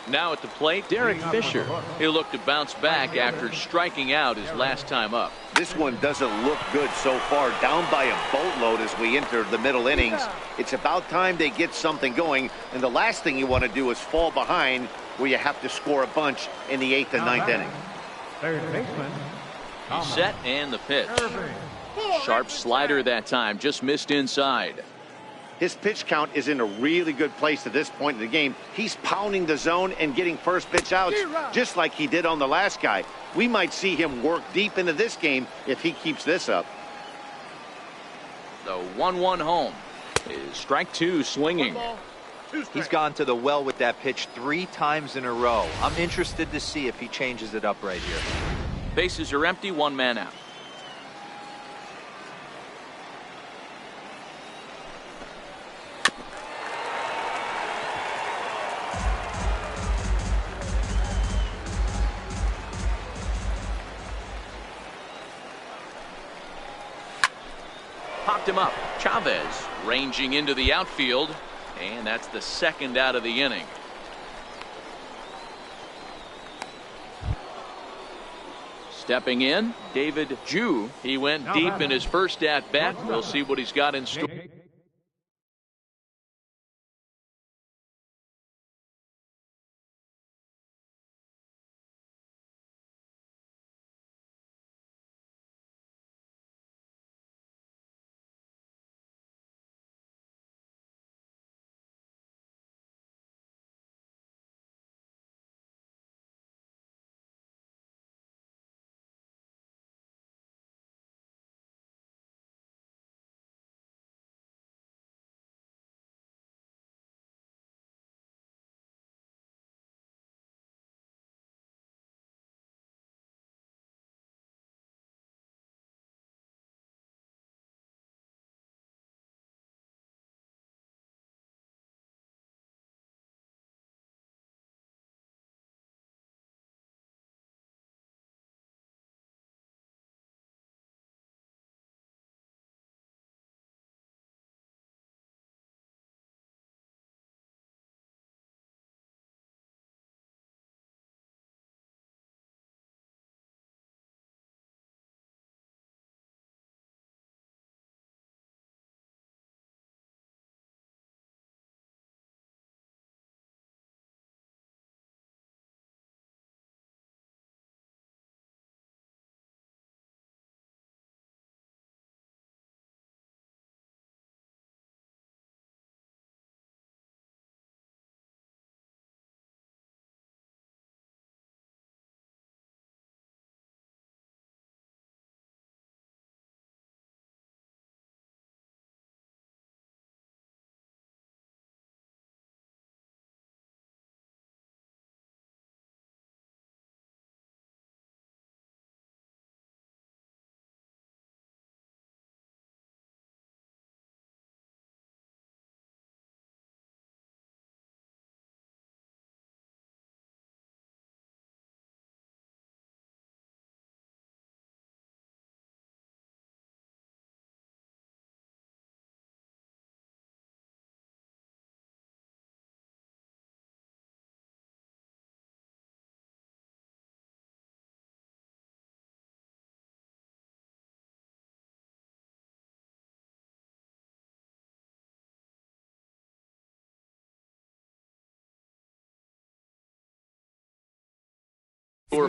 Now at the plate, Derek Fisher. He'll look to bounce back after striking out his last time up. This one doesn't look good so far. Down by a boatload as we enter the middle innings. It's about time they get something going, and the last thing you want to do is fall behind where you have to score a bunch in the 8th and 9th inning. Third baseman. He's set and the pitch. Sharp slider that time, just missed inside. His pitch count is in a really good place at this point in the game. He's pounding the zone and getting first pitch outs just like he did on the last guy. We might see him work deep into this game if he keeps this up. The 1-1 home is strike 2 swinging. He's gone to the well with that pitch 3 times in a row. I'm interested to see if he changes it up right here. Bases are empty, 1 man out. Popped him up. Chavez ranging into the outfield, and that's the second out of the inning. Stepping in, David Jew. He went deep in his first at bat. We'll see what he's got in store.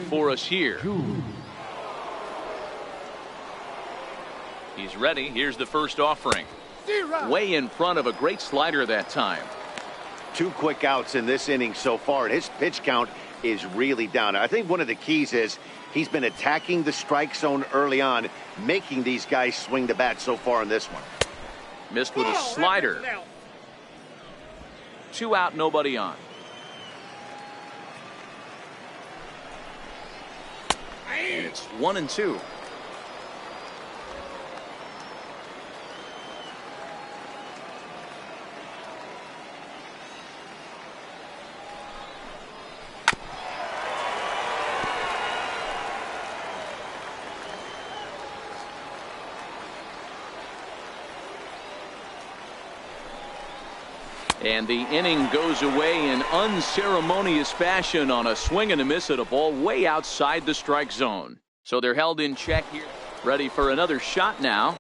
for us here. He's ready. Here's the first offering. Way in front of a great slider that time. 2 quick outs in this inning so far, and his pitch count is really down. I think one of the keys is he's been attacking the strike zone early on, making these guys swing the bat so far in this one. Missed with a slider. 2 out, nobody on. And it's 1-2. And the inning goes away in unceremonious fashion on a swing and a miss at a ball way outside the strike zone. So they're held in check here. Ready for another shot now.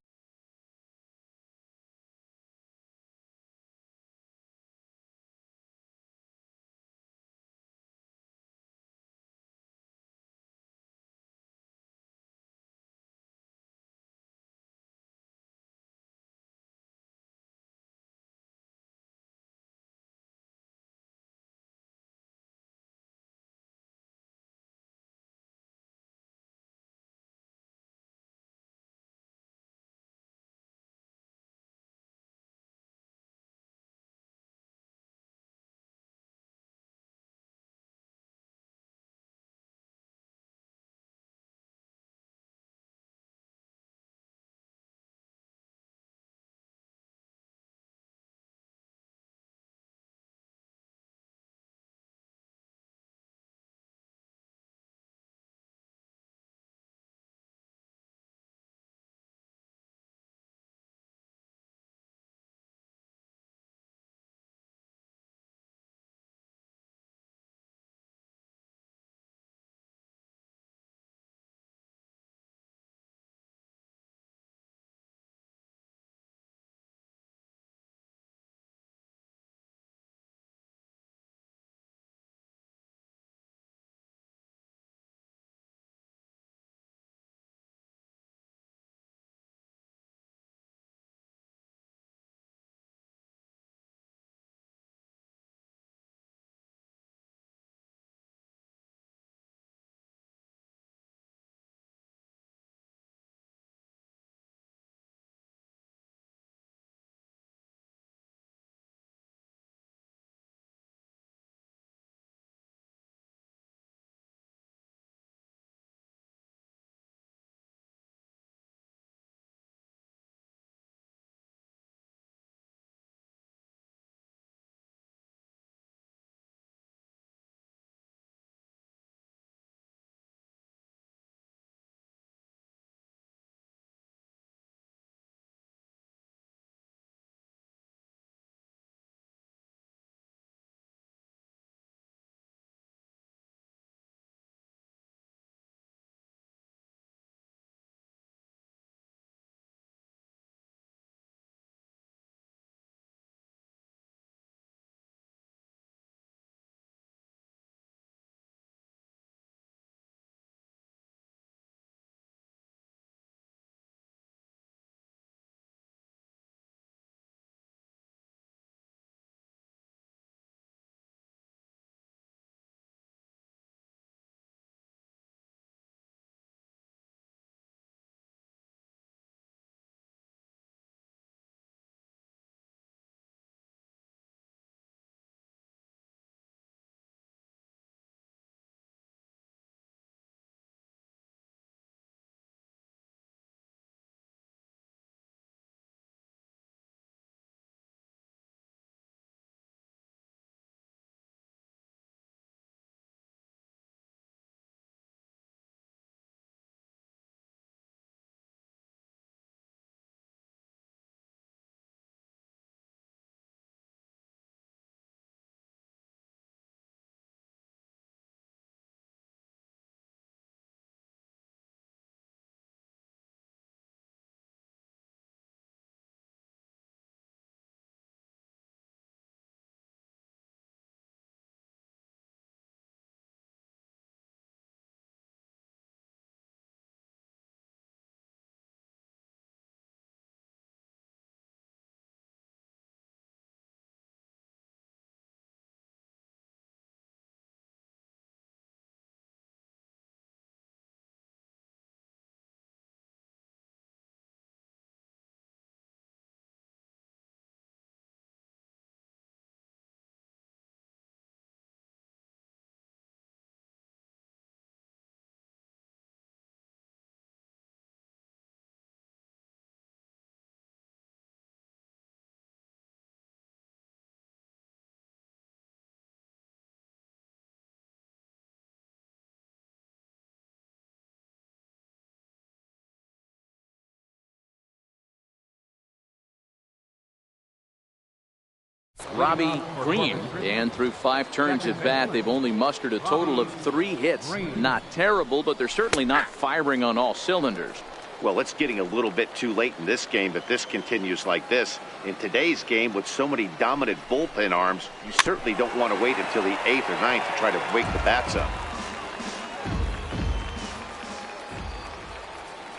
Robbie Green. And through 5 turns at bat, they've only mustered a total of 3 hits. Not terrible, but they're certainly not firing on all cylinders. Well, it's getting a little bit too late in this game if this continues like this. In today's game, with so many dominant bullpen arms, you certainly don't want to wait until the 8th or 9th to try to wake the bats up.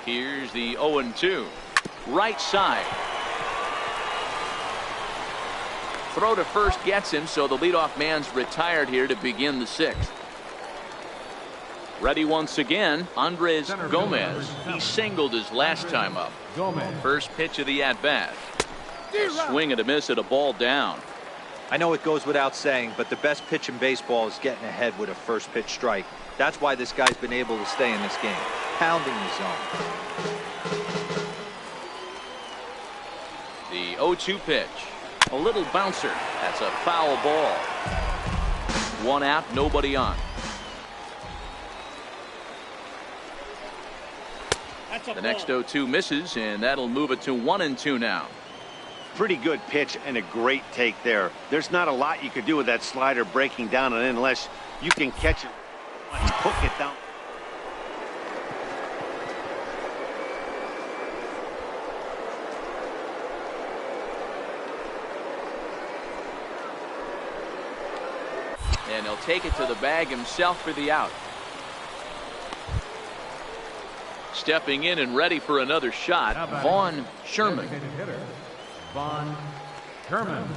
Here's the 0-2. Right side. Throw to first gets him, so the leadoff man's retired here to begin the 6th. Ready once again, Andres Gomez. He singled his last time up. First pitch of the at-bat. Swing and a miss at a ball down. I know it goes without saying, but the best pitch in baseball is getting ahead with a first pitch strike. That's why this guy's been able to stay in this game, pounding the zone. The 0-2 pitch. A little bouncer. That's a foul ball. 1 out, nobody on. The next 0-2 misses, and that'll move it to 1-2 now. Pretty good pitch and a great take there. There's not a lot you could do with that slider breaking down and in unless you can catch it and hook it down. And he'll take it to the bag himself for the out. Stepping in and ready for another shot, Vaughn Sherman. Vaughn Sherman.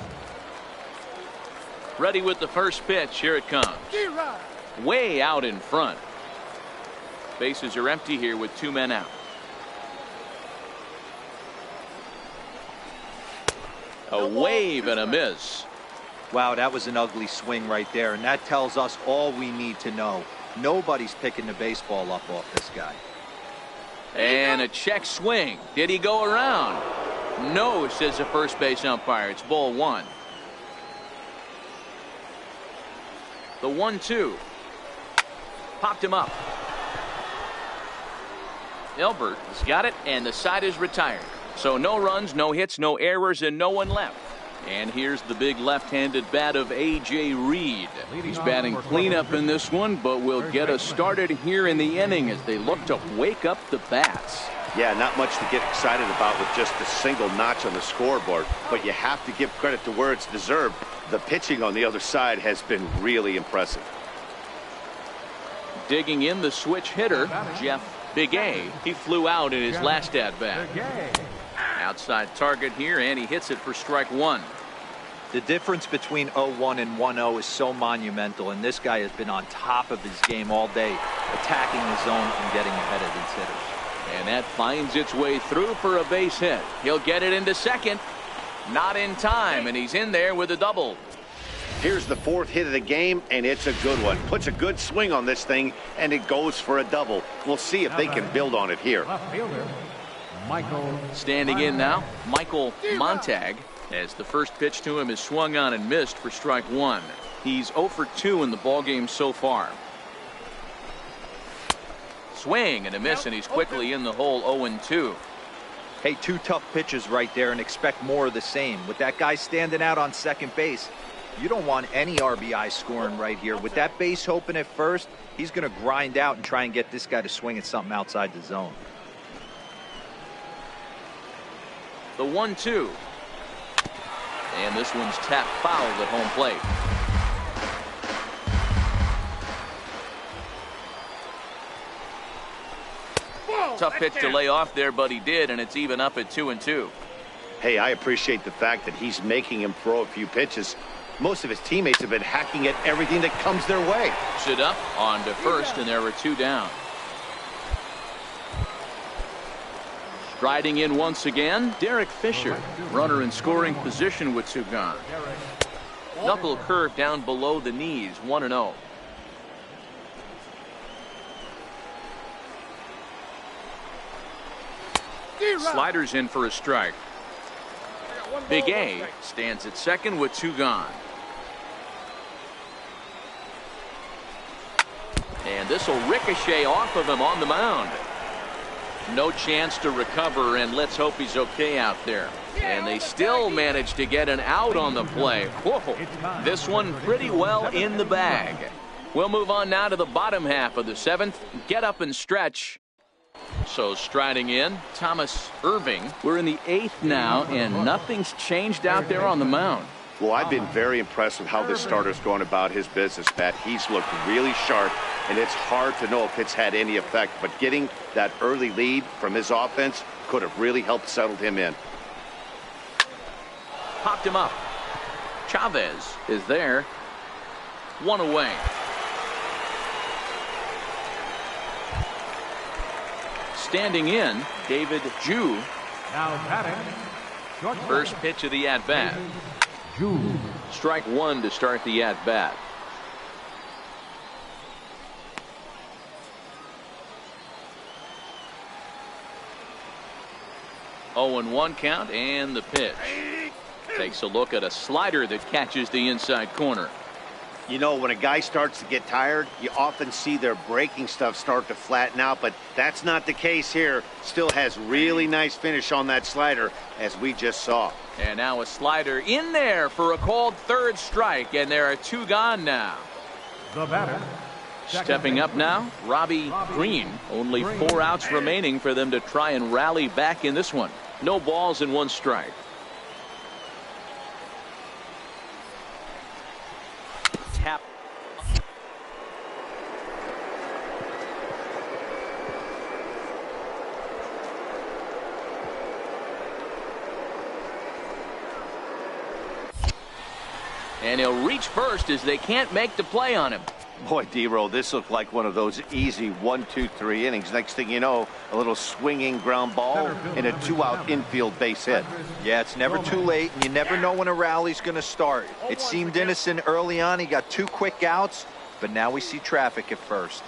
Ready with the first pitch. Here it comes. Way out in front. Bases are empty here with 2 men out. A wave and a miss. Wow, that was an ugly swing right there, and that tells us all we need to know. Nobody's picking the baseball up off this guy. And a check swing. Did he go around? No, says the first base umpire. It's ball 1. The 1-2. Popped him up. Elbert has got it, and the side is retired. So no runs, no hits, no errors, and no one left. And here's the big left-handed bat of A.J. Reed. He's batting cleanup in this one, but will get us started here in the inning as they look to wake up the bats. Yeah, not much to get excited about with just a single notch on the scoreboard, but you have to give credit to where it's deserved. The pitching on the other side has been really impressive. Digging in the switch hitter, Jeff Bigay. He flew out in his last at-bat. Outside target here, and he hits it for strike 1. The difference between 0-1 and 1-0 is so monumental, and this guy has been on top of his game all day, attacking the zone and getting ahead of his hitters. And that finds its way through for a base hit. He'll get it into second. Not in time, and he's in there with a double. Here's the 4th hit of the game, and it's a good one. Puts a good swing on this thing, and it goes for a double. We'll see if they can build on it here. Michael standing in now, Michael Montag, as the first pitch to him is swung on and missed for strike 1. He's 0 for 2 in the ballgame so far. Swing and a miss, and he's quickly in the hole. 0-2. Hey, 2 tough pitches right there, and expect more of the same. With that guy standing out on second base, you don't want any RBI scoring right here. With that base open at first, he's going to grind out and try and get this guy to swing at something outside the zone. The 1-2. And this one's tapped foul at home plate. Tough pitch to lay off there, but he did, and it's even up at 2-2. Hey, I appreciate the fact that he's making him throw a few pitches. Most of his teammates have been hacking at everything that comes their way. Sit up on to first, and there were 2 down. Striding in once again, Derek Fisher. Runner in scoring position with 2 gone. Knuckle curve down below the knees, 1-0. Sliders in for a strike. Bigay stands at second with 2 gone. And this will ricochet off of him on the mound. No chance to recover, and let's hope he's okay out there. And they still manage to get an out on the play. Whoa, this one pretty well in the bag. We'll move on now to the bottom half of the 7th. Get up and stretch. So striding in, Thomas Irving. We're in the 8th now, and nothing's changed out there on the mound. Well, I've been very impressed with how this starter's going about his business, Pat. He's looked really sharp, and it's hard to know if it's had any effect. But getting that early lead from his offense could have really helped settle him in. Popped him up. Chavez is there. One away. Standing in, David Jew. Now batting. First pitch of the at-bat. Strike one to start the at-bat. Oh, and 1 count, and the pitch. Takes a look at a slider that catches the inside corner. You know, when a guy starts to get tired, you often see their breaking stuff start to flatten out, but that's not the case here. Still has really nice finish on that slider, as we just saw. And now a slider in there for a called third strike, and there are 2 gone now. The batter. Stepping up now, Robbie Green. Only 4 outs remaining for them to try and rally back in this one. No balls and 1 strike. Tap. And he'll reach first as they can't make the play on him. Boy, D-Roll, this looked like one of those easy 1, 2, 3 innings. Next thing you know, a little swinging ground ball and a 2-out infield base hit. Yeah, it's never too late, and you never know when a rally's going to start. It seemed innocent early on. He got 2 quick outs, but now we see traffic at first.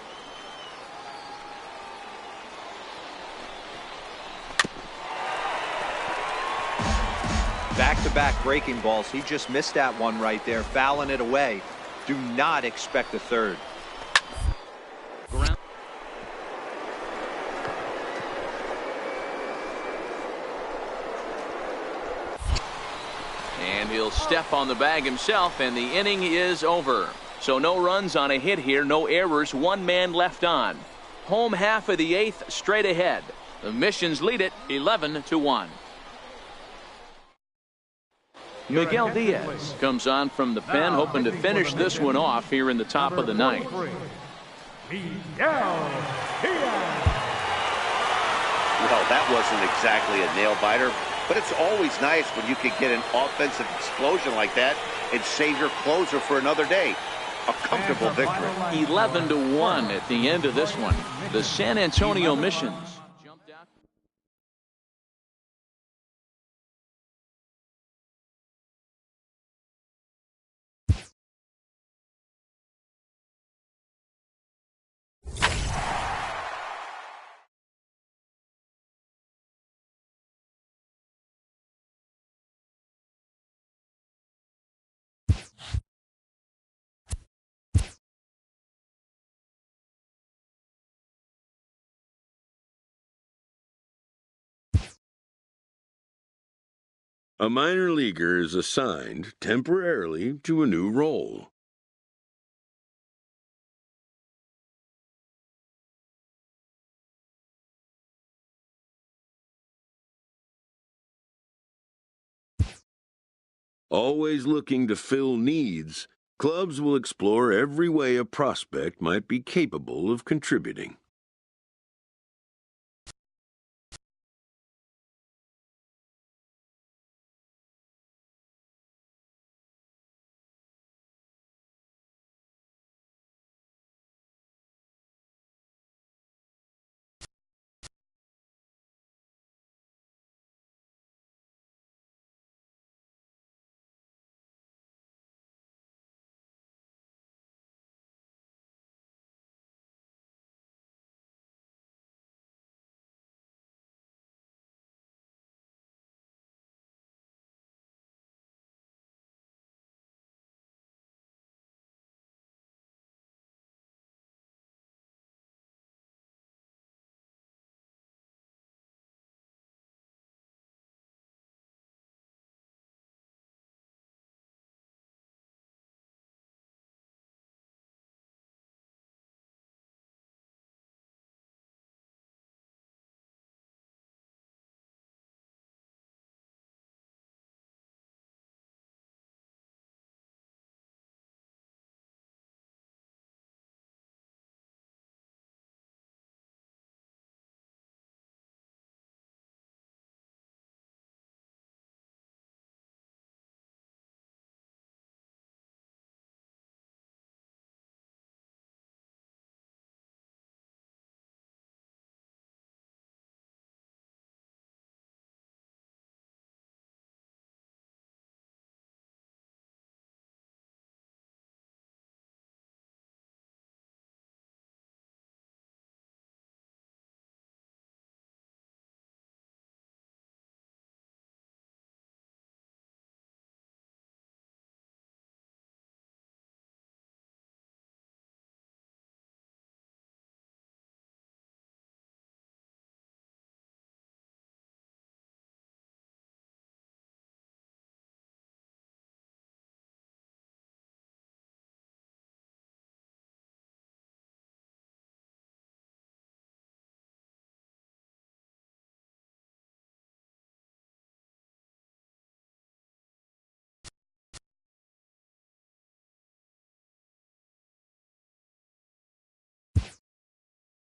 Back-to-back breaking balls. He just missed that one right there, fouling it away. Do not expect a third. And he'll step on the bag himself, and the inning is over. So no runs on a hit here, no errors, 1 man left on. Home half of the 8th straight ahead. The Missions lead it 11-1. Miguel Diaz comes on from the pen, hoping to finish this one off here in the top of the 9th. Miguel Diaz. Well, that wasn't exactly a nail-biter, but it's always nice when you can get an offensive explosion like that and save your closer for another day. A comfortable victory. 11-1 at the end of this one. The San Antonio Missions A minor leaguer is assigned temporarily to a new role. Always looking to fill needs, clubs will explore every way a prospect might be capable of contributing.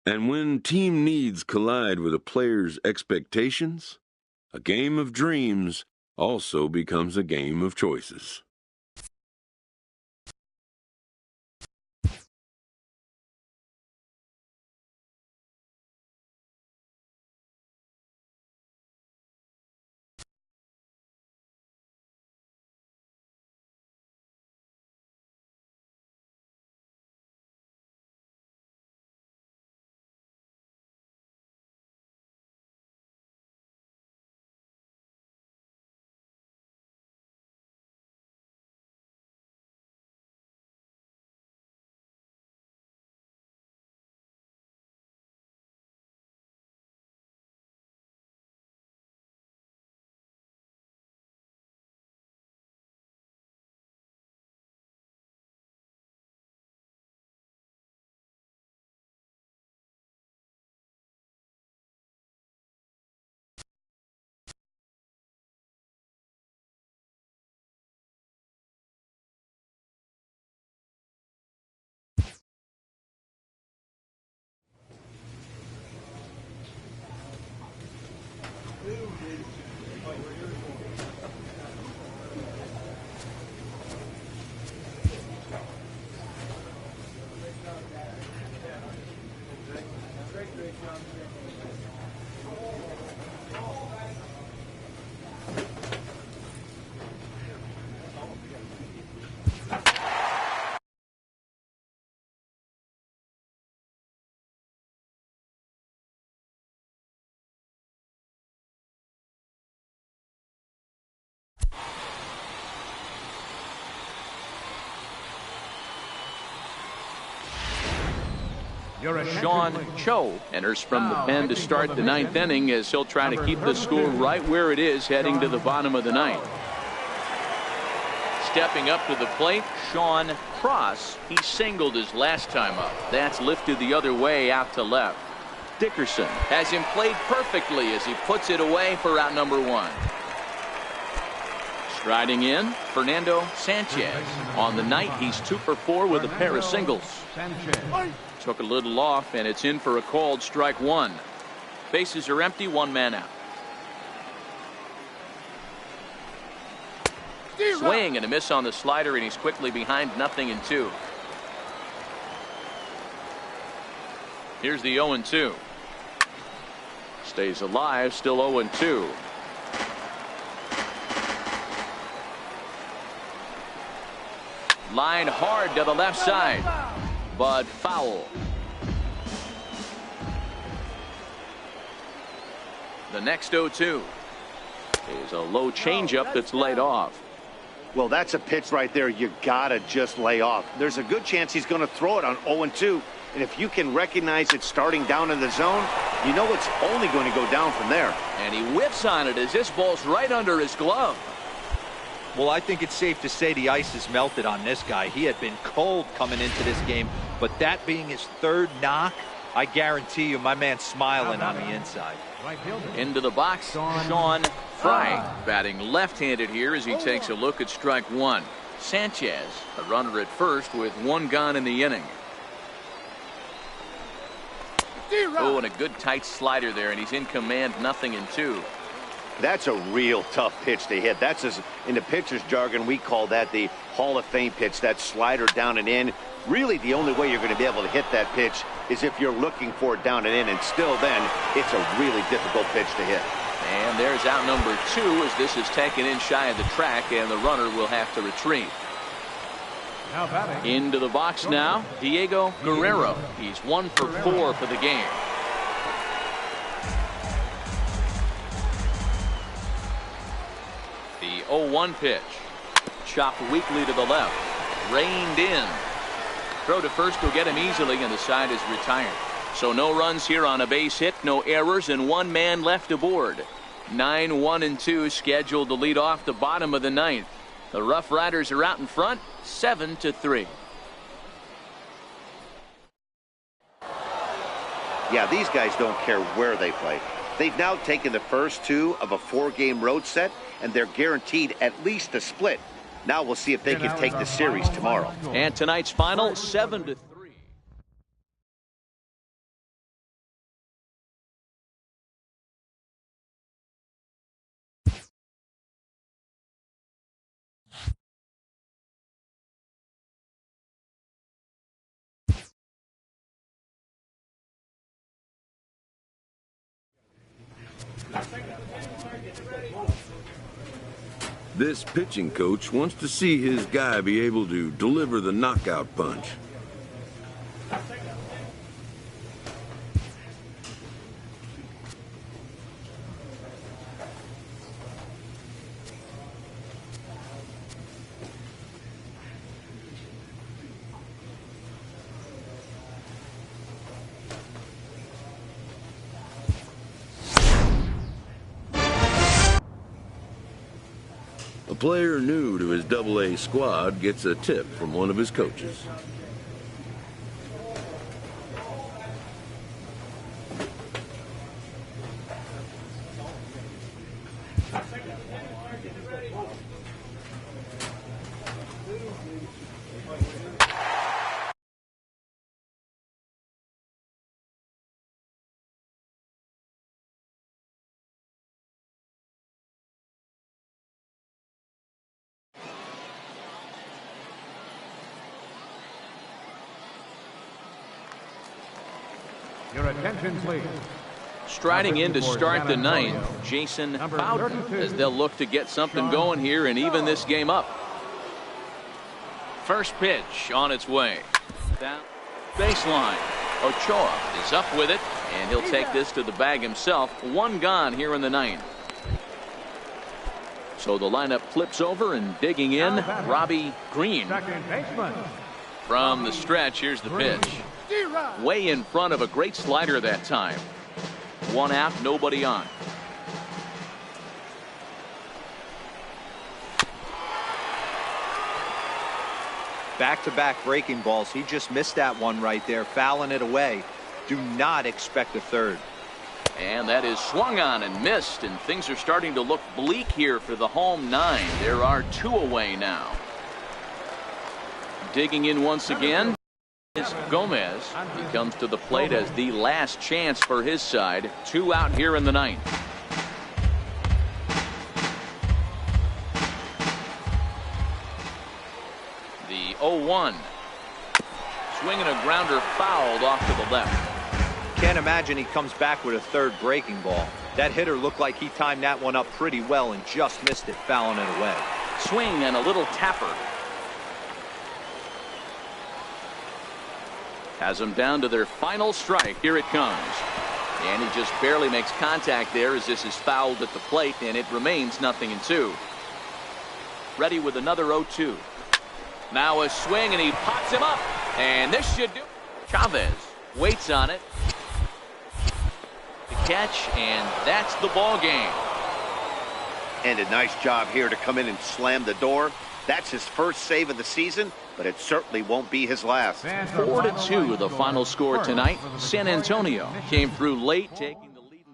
And when team needs collide with a player's expectations, a game of dreams also becomes a game of choices. Sean Cho enters from the pen to start the ninth inning as he'll try to keep the score right where it is heading to the bottom of the ninth. Stepping up to the plate, Sean Cross. He singled his last time up. That's lifted the other way out to left. Dickerson has him played perfectly as he puts it away for out number one. Striding in, Fernando Sanchez. On the night, he's 2 for 4 with a pair of singles. Took a little off, and it's in for a called strike one. Bases are empty, 1 man out. Swing and a miss on the slider, and he's quickly behind 0-2. Here's the 0-2. Stays alive, still 0-2. Line hard to the left side, but foul. The next 0-2 is a low changeup that's laid off. Well, that's a pitch right there you gotta just lay off. There's a good chance he's going to throw it on 0-2, and if you can recognize it starting down in the zone, you know it's only going to go down from there. And he whiffs on it as this ball's right under his glove. Well, I think it's safe to say the ice has melted on this guy. He had been cold coming into this game, but that being his 3rd knock, I guarantee you my man's smiling on the inside. Into the box, Sean Fry, batting left-handed here as he takes a look at strike one. Sanchez, a runner at first with 1 gone in the inning. Oh, and a good tight slider there, and he's in command, 0-2. That's a real tough pitch to hit. That's, as in the pitcher's jargon, we call that the Hall of Fame pitch, that slider down and in. Really, the only way you're going to be able to hit that pitch is if you're looking for it down and in, and still then, it's a really difficult pitch to hit. And there's out number 2 as this is taken in shy of the track, and the runner will have to retreat. Into the box now, Diego Guerrero. He's 1 for 4 for the game. The 0-1 pitch. Chopped weakly to the left. Reined in. Throw to first will get him easily, and the side is retired. So no runs here on a base hit, no errors, and 1 man left aboard. 9-1-2 scheduled to lead off the bottom of the ninth. The Rough Riders are out in front, 7-3. Yeah, these guys don't care where they play. They've now taken the first 2 of a 4-game road set, and they're guaranteed at least a split. Now we'll see if they can take the series tomorrow. And tonight's final, 7-3. This pitching coach wants to see his guy be able to deliver the knockout punch. A player new to his Double-A squad gets a tip from one of his coaches. Your attention, please. Striding in to start the ninth, Jason Bowden, as they'll look to get something going here and even this game up. First pitch on its way. Down baseline. Ochoa is up with it, and he'll take this to the bag himself. One gone here in the ninth. So the lineup flips over, and digging in, Robbie Green. Second baseman. From the stretch, here's the pitch. Way in front of a great slider that time. One out, nobody on. Back-to-back breaking balls. He just missed that one right there, fouling it away. Do not expect a third. And that is swung on and missed, and things are starting to look bleak here for the home nine. There are two away now. Digging in once again is Gomez. He comes to the plate as the last chance for his side. Two out here in the ninth. The 0-1. Swinging a grounder fouled off to the left. Can't imagine he comes back with a third breaking ball. That hitter looked like he timed that one up pretty well and just missed it, fouling it away. Swing and a little tapper. Has them down to their final strike. Here it comes. And he just barely makes contact there as this is fouled at the plate, and it remains 0-2. Ready with another 0-2. Now a swing, and he pots him up. And this should do. Chavez waits on it. The catch, and that's the ball game. And a nice job here to come in and slam the door. That's his first save of the season, but it certainly won't be his last. 4-2 the final score tonight. San Antonio came through late, taking the lead.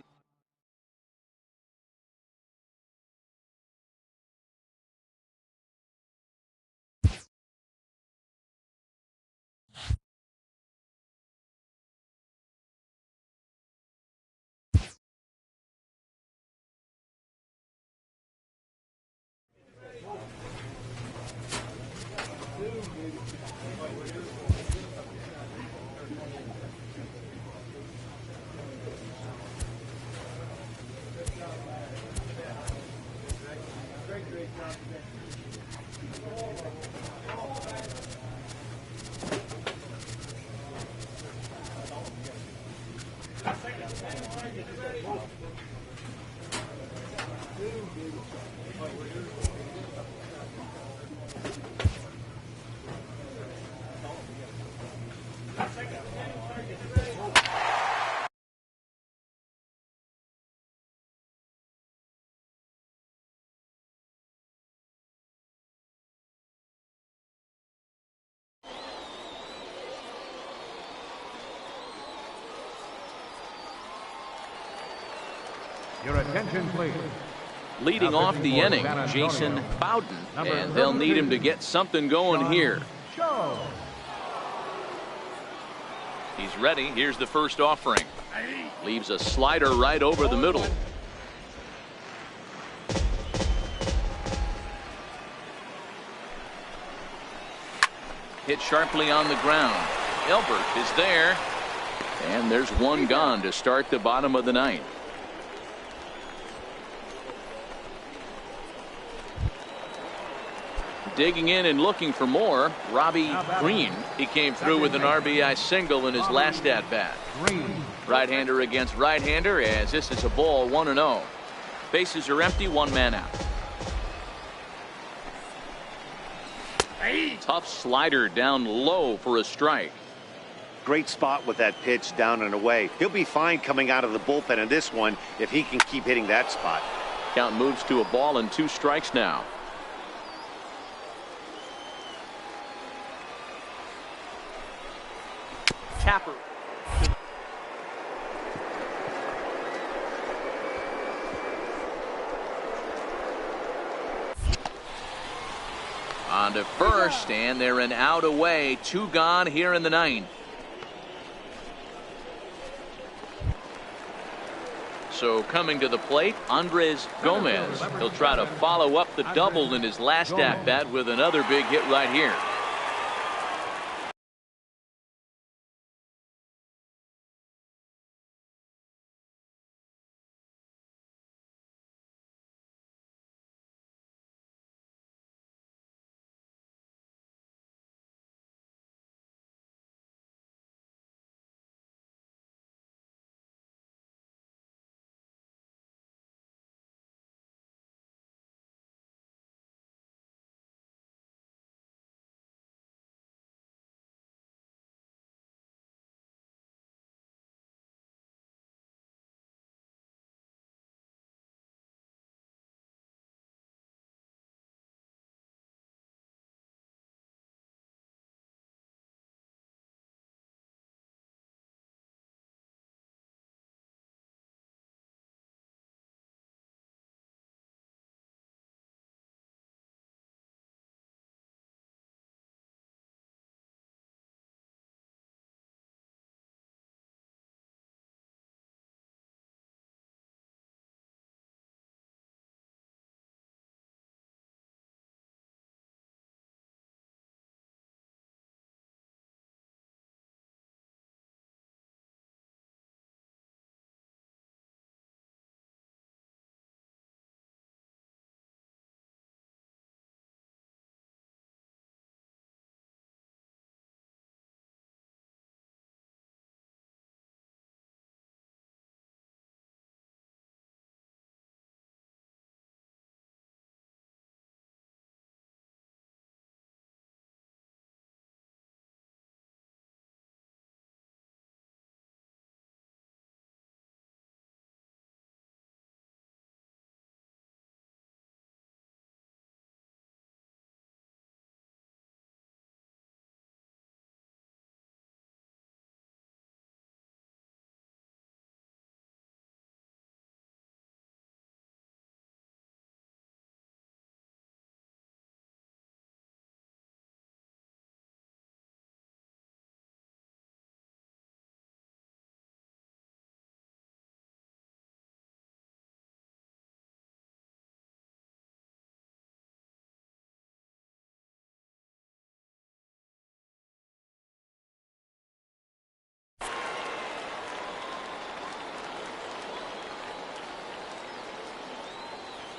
Your attention, please. Leading off the inning, Jason Bowden, and they'll need him to get something going here. He's ready. Here's the first offering. Leaves a slider right over the middle. Hit sharply on the ground. Elbert is there. And there's one gone to start the bottom of the ninth. Digging in and looking for more, Robbie Green. He came through with an RBI single in his last at-bat. Right-hander against right-hander, as this is a ball 1-0. Bases are empty, one man out. Tough slider down low for a strike. Great spot with that pitch down and away. He'll be fine coming out of the bullpen in this one if he can keep hitting that spot. Count moves to a ball and 2 strikes now. Tapper. On to first, and they're an out away. 2 gone here in the 9th. So coming to the plate, Andres Gomez. He'll try to follow up the double in his last at-bat with another big hit right here.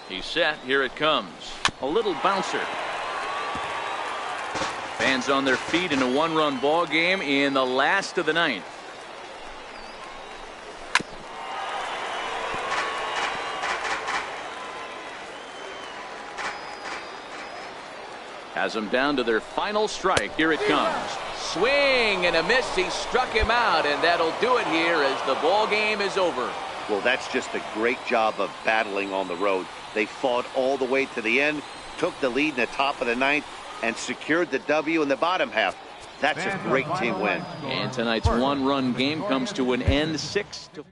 He's set. Here it comes. A little bouncer. Fans on their feet in a 1-run ball game in the last of the 9th. Has them down to their final strike. Here it comes. Swing and a miss. He struck him out, and that'll do it here as the ball game is over. Well, that's just a great job of battling on the road. They fought all the way to the end, took the lead in the top of the 9th, and secured the W in the bottom half. That's a great team win. And tonight's 1-run game comes to an end, 6-5.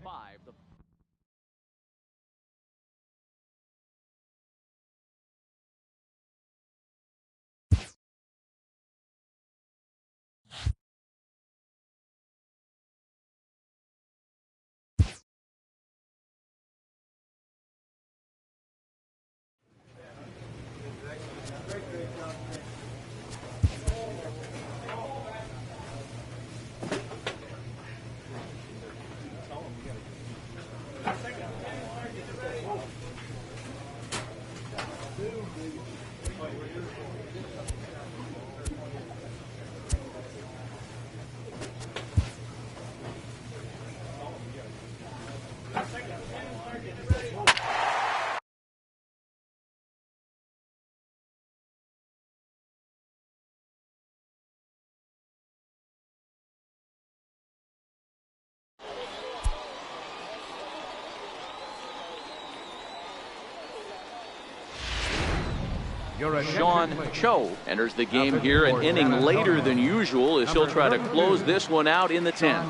Sean Cho enters the game here an inning later than usual as he'll try to close this one out in the 10th.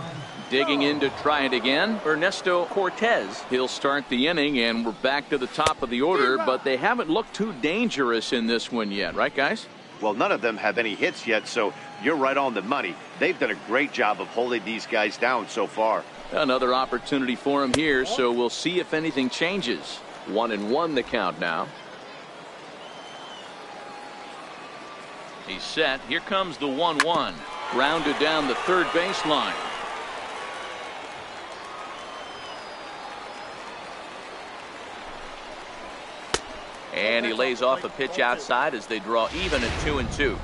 Digging in to try it again, Ernesto Cortez. He'll start the inning, and we're back to the top of the order, but they haven't looked too dangerous in this one yet, right, guys? Well, none of them have any hits yet, so you're right on the money. They've done a great job of holding these guys down so far. Another opportunity for him here, so we'll see if anything changes. 1-1 the count now. He's set. Here comes the 1-1. Grounded down the third baseline. And he lays off a pitch outside as they draw even at 2-2.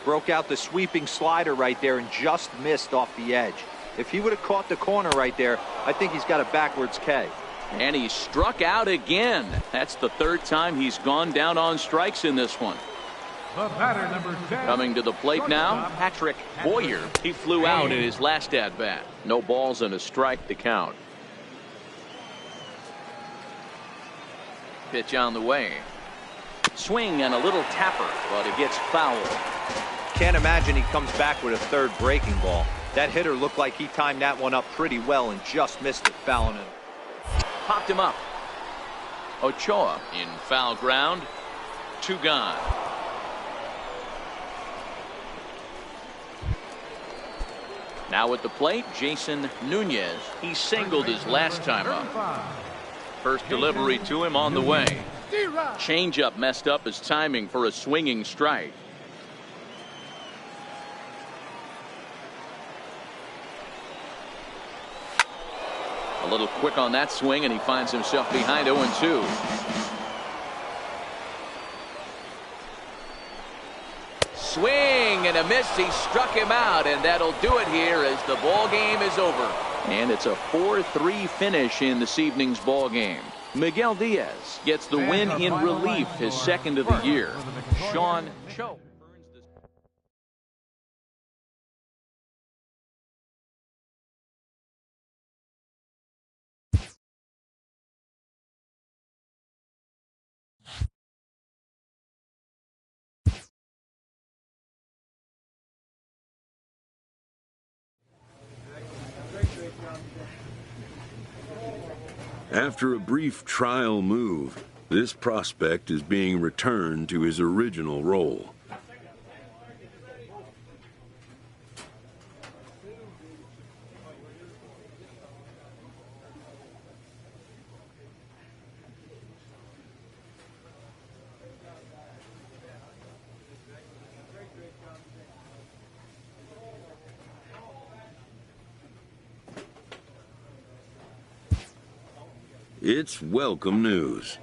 Broke out the sweeping slider right there and just missed off the edge. If he would have caught the corner right there, I think he's got a backwards K. And he struck out again. That's the third time he's gone down on strikes in this one. The batter, number 10. Coming to the plate now, Patrick Boyer. He flew out in his last at-bat. No balls and a strike to count. Pitch on the way. Swing and a little tapper, but it gets foul. Can't imagine he comes back with a third breaking ball. That hitter looked like he timed that one up pretty well and just missed it, fouling it. Popped him up. Ochoa in foul ground. 2 gone. Now at the plate, Jason Nunez. He singled his last time up. First delivery to him on the way. Changeup messed up his timing for a swinging strike. A little quick on that swing, and he finds himself behind 0-2. Swing and a miss. He struck him out, and that'll do it here as the ball game is over. And it's a 4-3 finish in this evening's ball game. Miguel Diaz gets the win in relief, his second of the year. Sean Cho. After a brief trial move, this prospect is being returned to his original role. It's welcome news.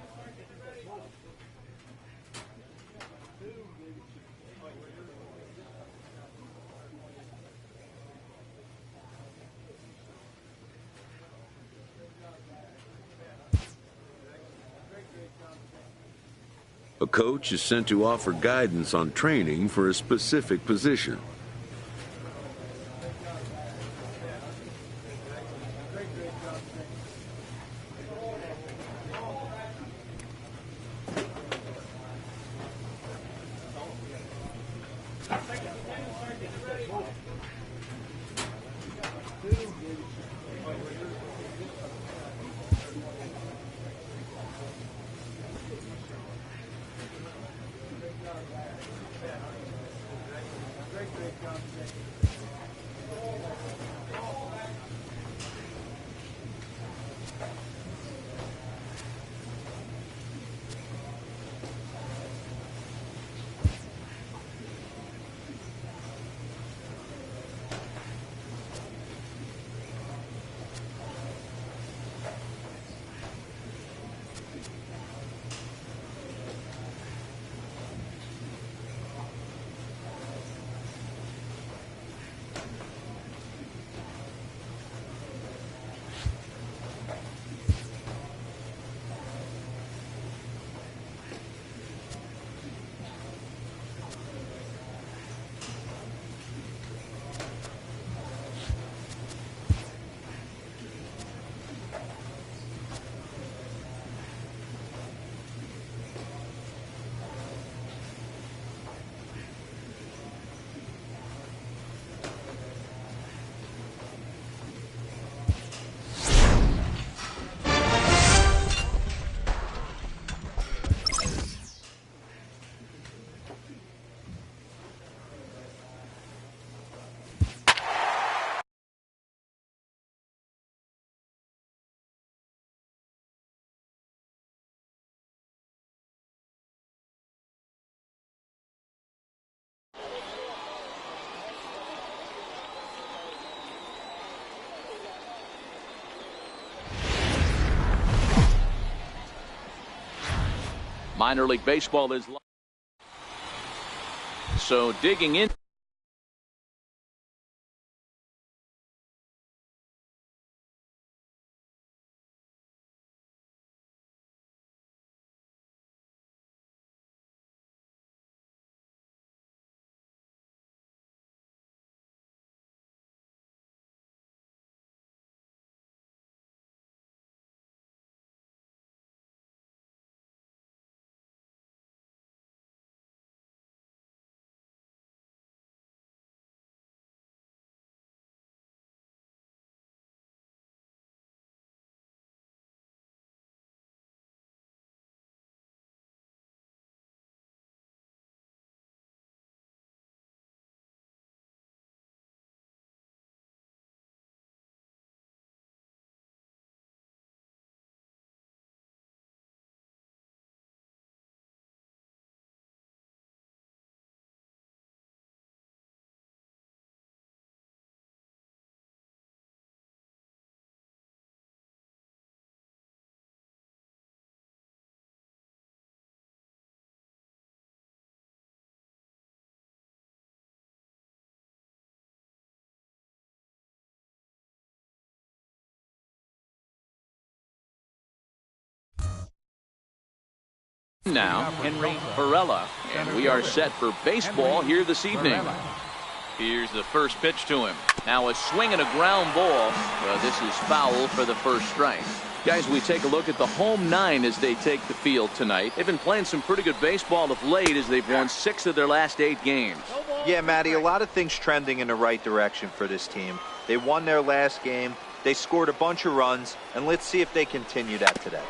A coach is sent to offer guidance on training for a specific position. Minor League Baseball is so digging in. Now, Henry Varela, and we are set for baseball here this evening. Here's the first pitch to him. Now a swing and a ground ball. This is foul for the first strike. Guys, we take a look at the home 9 as they take the field tonight. They've been playing some pretty good baseball of late as they've won 6 of their last 8 games. Yeah, Matty, a lot of things trending in the right direction for this team. They won their last game. They scored a bunch of runs, and let's see if they continue that today.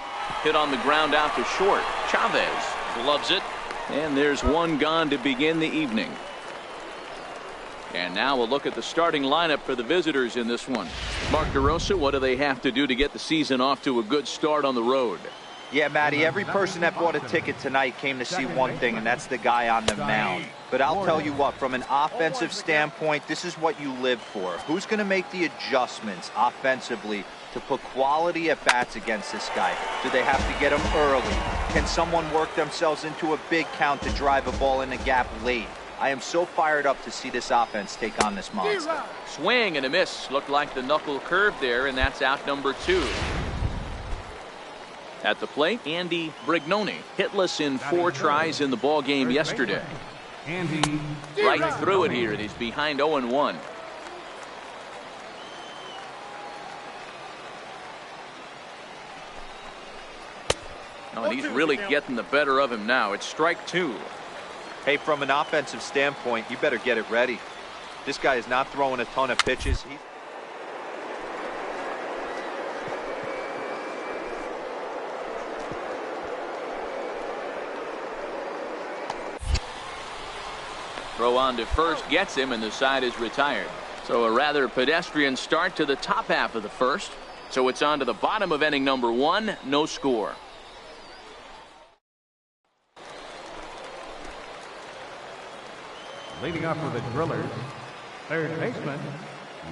Hit on the ground out to short. Chavez gloves it. And there's one gone to begin the evening. And now we'll look at the starting lineup for the visitors in this one. Mark DeRosa, what do they have to do to get the season off to a good start on the road? Yeah, Matty, every person that bought a ticket tonight came to see one thing, and that's the guy on the mound. But I'll tell you what, from an offensive standpoint, this is what you live for. Who's going to make the adjustments offensively to put quality at bats against this guy? Do they have to get him early? Can someone work themselves into a big count to drive a ball in the gap late? I am so fired up to see this offense take on this monster. Swing and a miss. Looked like the knuckle curve there, and that's out number 2. At the plate, Andy Brignoni, hitless in 4 tries in the ball game yesterday. Andy. Right through it here, and he's behind 0-1. Oh, and he's really getting the better of him now. It's strike 2. Hey, from an offensive standpoint, you better get it ready. This guy is not throwing a ton of pitches. Throw on to first gets him, and the side is retired. So a rather pedestrian start to the top half of the first. So it's on to the bottom of inning number 1. No score. Leading off for the Drillers, third baseman,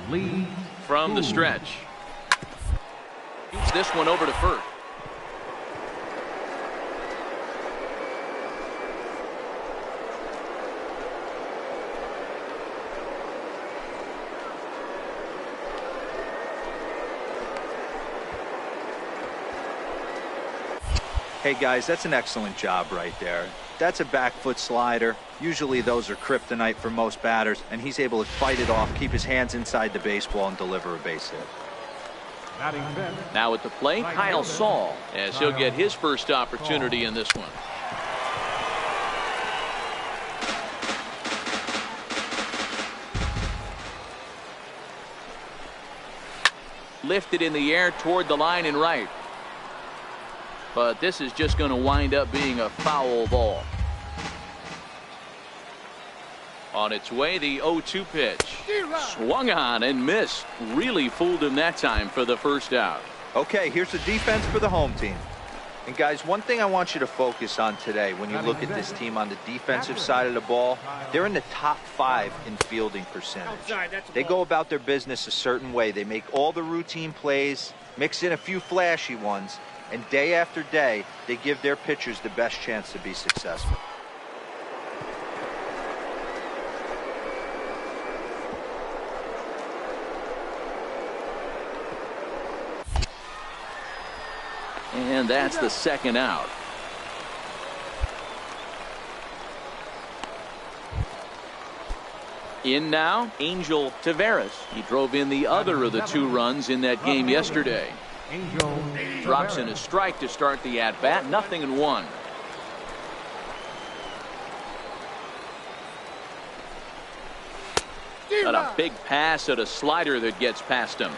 Lee. From the stretch. Shoots this one over to first. Hey guys, that's an excellent job right there. That's a back foot slider. Usually those are kryptonite for most batters, and he's able to fight it off, keep his hands inside the baseball, and deliver a base hit. Now at the plate, Kyle Saul, as he'll get his first opportunity in this one. Lifted in the air toward the line and right. But this is just going to wind up being a foul ball. On its way, the 0-2 pitch. Swung on and missed. Really fooled him that time for the first out. Okay, here's the defense for the home team. And guys, one thing I want you to focus on today when you look at this team on the defensive side of the ball, they're in the top 5 in fielding percentage. They go about their business a certain way. They make all the routine plays, mix in a few flashy ones, And day after day, they give their pitchers the best chance to be successful. And that's the second out. In now, Angel Taveras. He drove in the other of the 2 runs in that game yesterday. Angel Drops in a strike to start the at-bat. 0-1. Got a big pass at a slider that gets past him.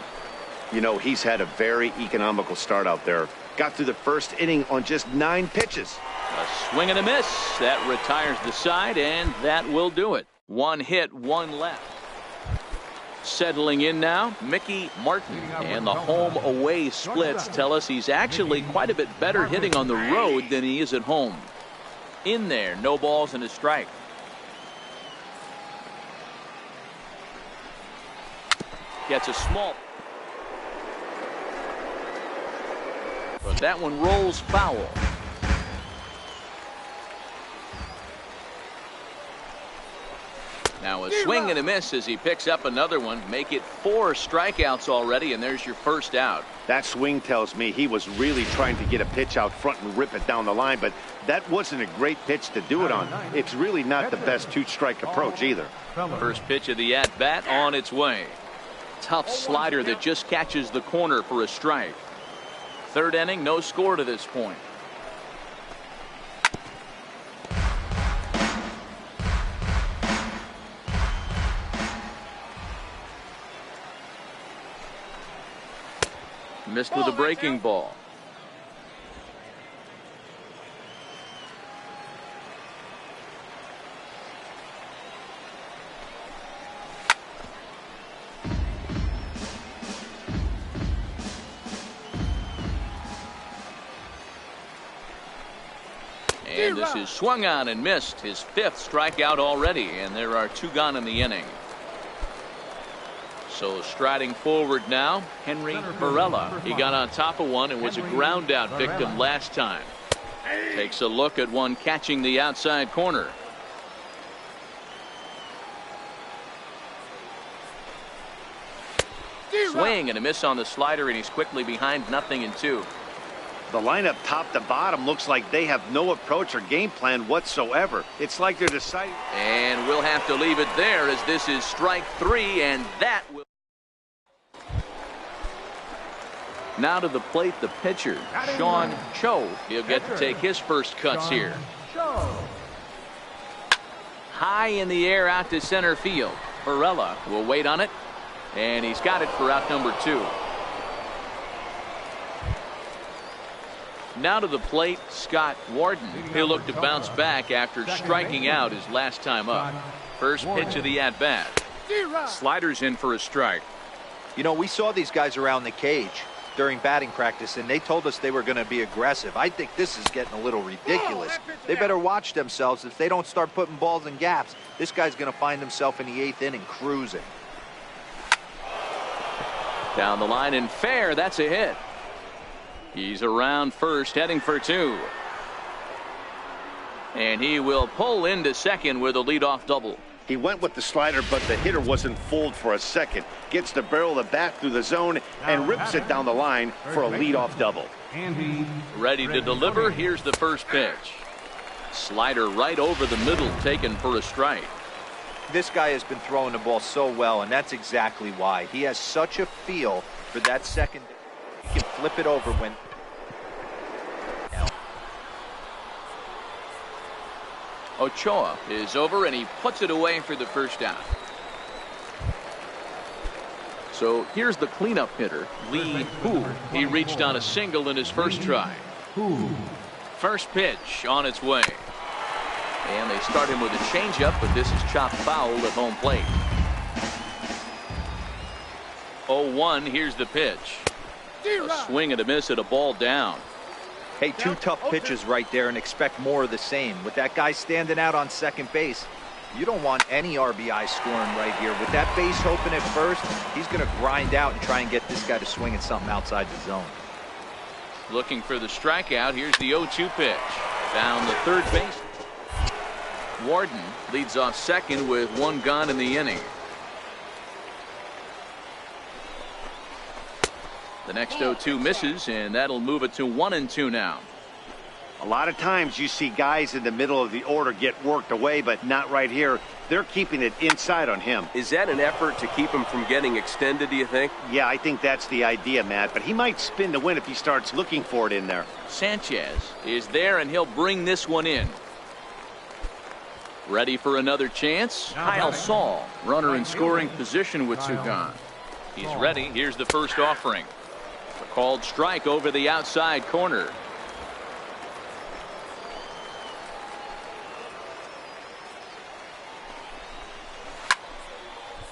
You know, he's had a very economical start out there. Got through the first inning on just 9 pitches. A swing and a miss. That retires the side, and that will do it. 1 hit, 1 left. Settling in now, Mickey Martin. And the home-away splits tell us he's actually quite a bit better hitting on the road than he is at home. In there, no balls and a strike. Gets a small. But that one rolls foul. Now a swing and a miss as he picks up another one. Make it 4 strikeouts already, and there's your first out. That swing tells me he was really trying to get a pitch out front and rip it down the line, but that wasn't a great pitch to do it on. It's really not the best 2-strike approach either. First pitch of the at-bat on its way. Tough slider that just catches the corner for a strike. 3rd inning, no score to this point. Missed with a breaking ball. And this is swung on and missed. His 5th strikeout already, and there are 2 gone in the inning. So striding forward now, Henry Varela. He got on top of one and was a ground out victim last time. Takes a look at one catching the outside corner. Swing and a miss on the slider, and he's quickly behind 0-2. The lineup top to bottom looks like they have no approach or game plan whatsoever. It's like they're deciding. And we'll have to leave it there as this is strike 3, and that will. Now to the plate, the pitcher, Sean Cho. He'll get to take his first cuts here. High in the air out to center field. Varela will wait on it, and he's got it for out number 2. Now to the plate, Scott Warden. He'll look to bounce back after striking out his last time up. First pitch of the at-bat. Sliders in for a strike. You know, we saw these guys around the cage during batting practice, and they told us they were going to be aggressive. I think this is getting a little ridiculous. They better watch themselves. If they don't start putting balls in gaps, this guy's going to find himself in the 8th inning cruising. Down the line and fair. That's a hit. He's around first, heading for 2. And he will pull into second with a leadoff double. He went with the slider, but the hitter wasn't fooled for a second. Gets the barrel of the bat through the zone and rips it down the line for a leadoff double. Ready to deliver. Here's the first pitch. Slider right over the middle, taken for a strike. This guy has been throwing the ball so well, and that's exactly why. He has such a feel for that second. He can flip it over when. Ochoa is over, and he puts it away for the first out. So here's the cleanup hitter, Lee Hu. He reached on a single in his first try. First pitch on its way. And they start him with a changeup, but this is chopped foul at home plate. 0-1, here's the pitch. A swing and a miss at a ball down. Hey, 2 tough pitches right there, and expect more of the same. With that guy standing out on second base, you don't want any RBI scoring right here. With that base open at first, he's going to grind out and try and get this guy to swing at something outside the zone. looking for the strikeout. Here's the 0-2 pitch. Down the third base. Warden leads off second with one gone in the inning. The next 0-2 misses, and that'll move it to 1-2 now. A lot of times you see guys in the middle of the order get worked away, but not right here. They're keeping it inside on him. Is that an effort to keep him from getting extended, do you think? Yeah, I think that's the idea, Matt, but he might spin to win if he starts looking for it in there. Sanchez is there, and he'll bring this one in. Ready for another chance? Kyle Saul, runner in scoring position with two gone. He's ready. Here's the first offering. A called strike over the outside corner.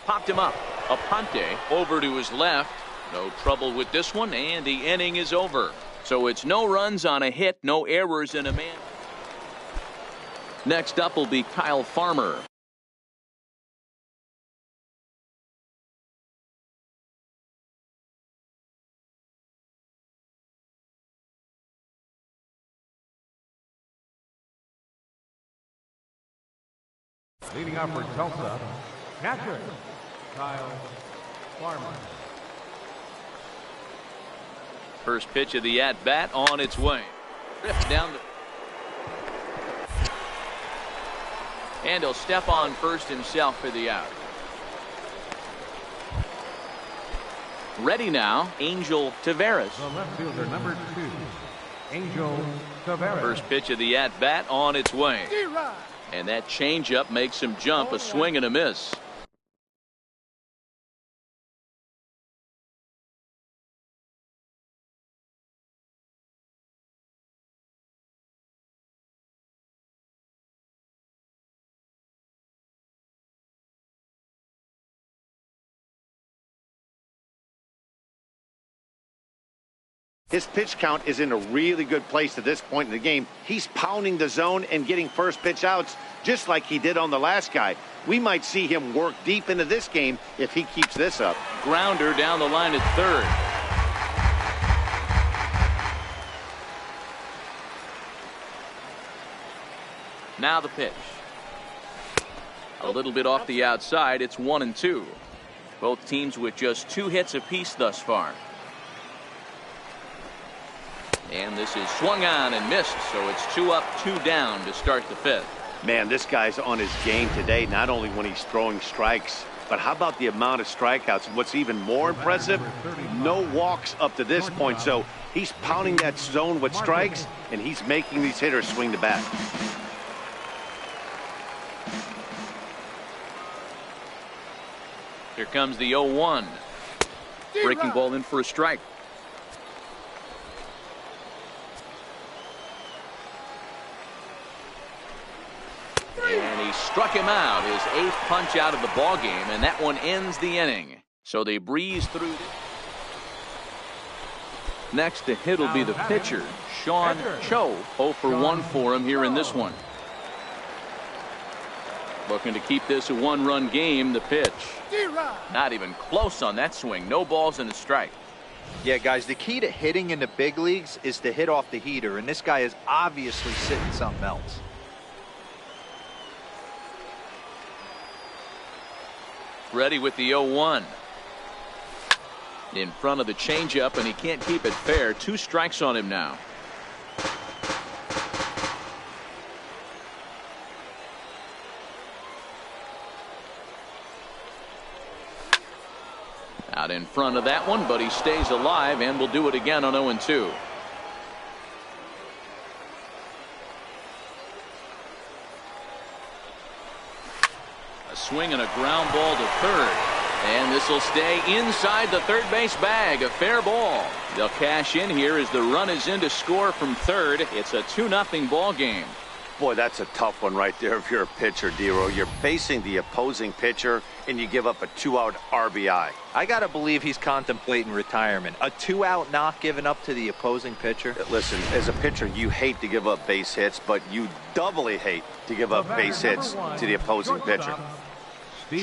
Popped him up. Aponte over to his left. No trouble with this one, and the inning is over. So it's no runs on a hit, no errors, and a man. Next up will be Kyle Farmer. Leading up for Tulsa, catcher Kyle Farmer. First pitch of the at-bat on its way. Ripped down the... And he'll step on first himself for the out. Ready now, Angel Taveras. The left fielder, number 2, Angel Taveras. First pitch of the at-bat on its way. D-Rod. And that changeup makes him jump, a swing and a miss. His pitch count is in a really good place at this point in the game. He's pounding the zone and getting first pitch outs just like he did on the last guy. We might see him work deep into this game if he keeps this up. Grounder down the line at third. Now the pitch. A little bit off the outside. It's 1-2. Both teams with just 2 hits apiece thus far. And this is swung on and missed, so it's 2 up, 2 down to start the 5th. Man, this guy's on his game today, not only when he's throwing strikes, but how about the amount of strikeouts? And what's even more impressive, no walks up to this point. So he's pounding that zone with strikes, and he's making these hitters swing the bat. Here comes the 0-1. Breaking ball in for a strike. And he struck him out, his 8th punch out of the ball game, and that one ends the inning. So they breeze through. Next to hit will be the pitcher, Sean Cho. 0 for 1 for him here in this one. Looking to keep this a 1-run game. The pitch. Not even close on that swing. No balls and a strike. Yeah, guys, the key to hitting in the big leagues is to hit off the heater, and this guy is obviously sitting something else. Ready with the 0-1. In front of the changeup, and he can't keep it fair. 2 strikes on him now. Out in front of that one, but he stays alive and will do it again on 0-2. A swing and a ground ball to third. And this will stay inside the third base bag. A fair ball. They'll cash in here as the run is in to score from third. It's a 2-0 ball game. Boy, that's a tough one right there if you're a pitcher, D-Row. You're facing the opposing pitcher, and you give up a 2-out RBI. I got to believe he's contemplating retirement. A 2-out knock given up to the opposing pitcher. Listen, as a pitcher, you hate to give up base hits, but you doubly hate to give up base hits to the opposing pitcher.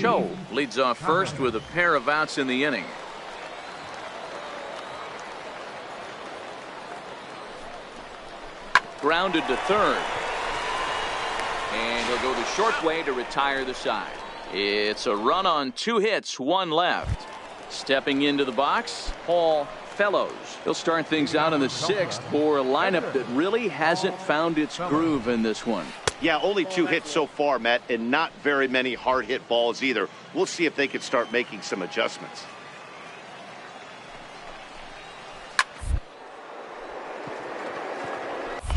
Cho leads off first with a pair of outs in the inning. Grounded to third. And he'll go the short way to retire the side. It's a run on 2 hits, 1 left. Stepping into the box, Paul Fellows. He'll start things out in the 6th for a lineup that really hasn't found its groove in this one. Yeah, only 2 hits so far, Matt, and not very many hard hit balls either. We'll see if they can start making some adjustments.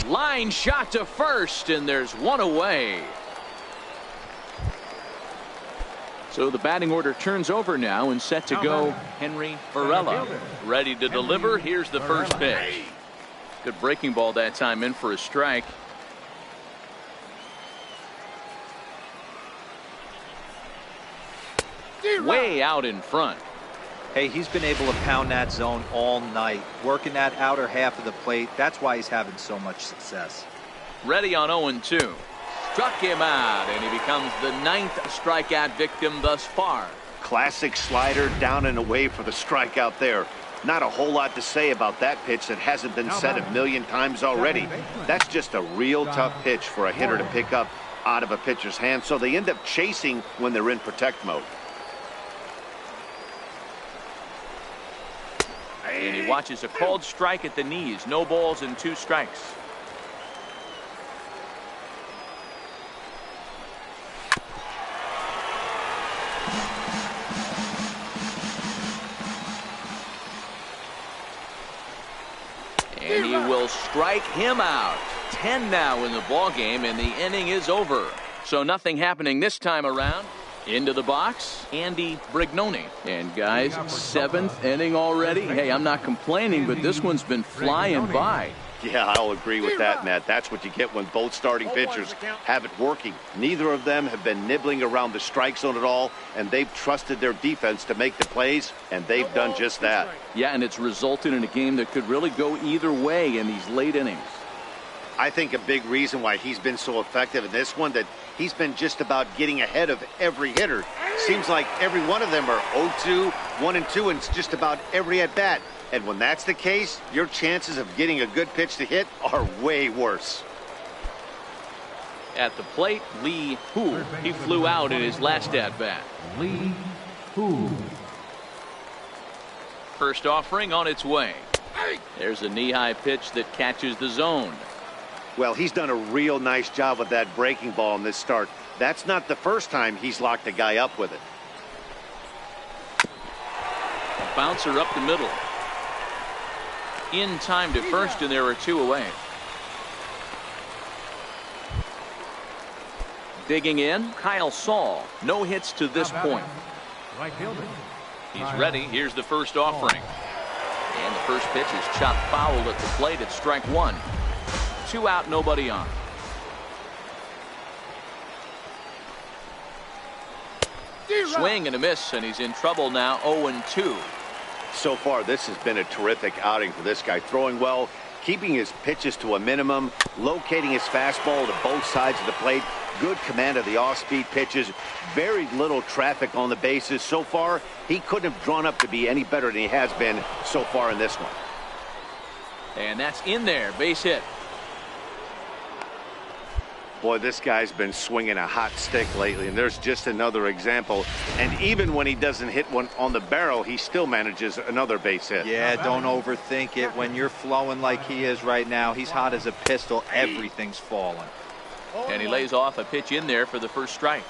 Line shot to first, and there's 1 away. So the batting order turns over now and set to go Henry Varela. Ready to deliver. Here's the first pitch. Good breaking ball that time, in for a strike. Way out in front. Hey, he's been able to pound that zone all night, working that outer half of the plate. That's why he's having so much success. Ready on 0-2. Struck him out, and he becomes the 9th strikeout victim thus far. Classic slider down and away for the strikeout there. Not a whole lot to say about that pitch that hasn't been said a million times already. That's just a real tough pitch for a hitter to pick up out of a pitcher's hand, so they end up chasing when they're in protect mode. And he watches a called strike at the knees. No balls and 2 strikes. And he will strike him out. 10 now in the ball game, and the inning is over. So nothing happening this time around. Into the box, Andy Brignoni. And guys, 7th inning already. Hey, I'm not complaining, but this one's been flying by. Yeah, I'll agree with that, Matt. That's what you get when both starting pitchers have it working. Neither of them have been nibbling around the strike zone at all, and they've trusted their defense to make the plays, and they've done just that. Yeah, and it's resulted in a game that could really go either way in these late innings. I think a big reason why he's been so effective in this one, that he's been just about getting ahead of every hitter. Seems like every one of them are 0-2, 1-2, and it's just about every at-bat. And when that's the case, your chances of getting a good pitch to hit are way worse. At the plate, Lee Hu. He flew out in his last at-bat. Lee Hu. First offering on its way. There's a knee-high pitch that catches the zone. Well, he's done a real nice job with that breaking ball in this start. That's not the first time he's locked a guy up with it. A bouncer up the middle. In time to first, and there are 2 away. Digging in, Kyle Saul. No hits to this point. Right fielder. He's ready. Here's the first offering. And the first pitch is chopped foul at the plate. It's strike 1. 2 out, nobody on. Swing and a miss, and he's in trouble now. 0-2. So far, this has been a terrific outing for this guy. Throwing well, keeping his pitches to a minimum, locating his fastball to both sides of the plate. Good command of the off-speed pitches. Very little traffic on the bases. So far, he couldn't have drawn up to be any better than he has been so far in this one. And that's in there. Base hit. Boy, this guy's been swinging a hot stick lately, and there's just another example. And even when he doesn't hit one on the barrel, he still manages another base hit. Yeah, don't overthink it. When you're flowing like he is right now, he's hot as a pistol. Everything's falling. And he lays off a pitch in there for the first strike.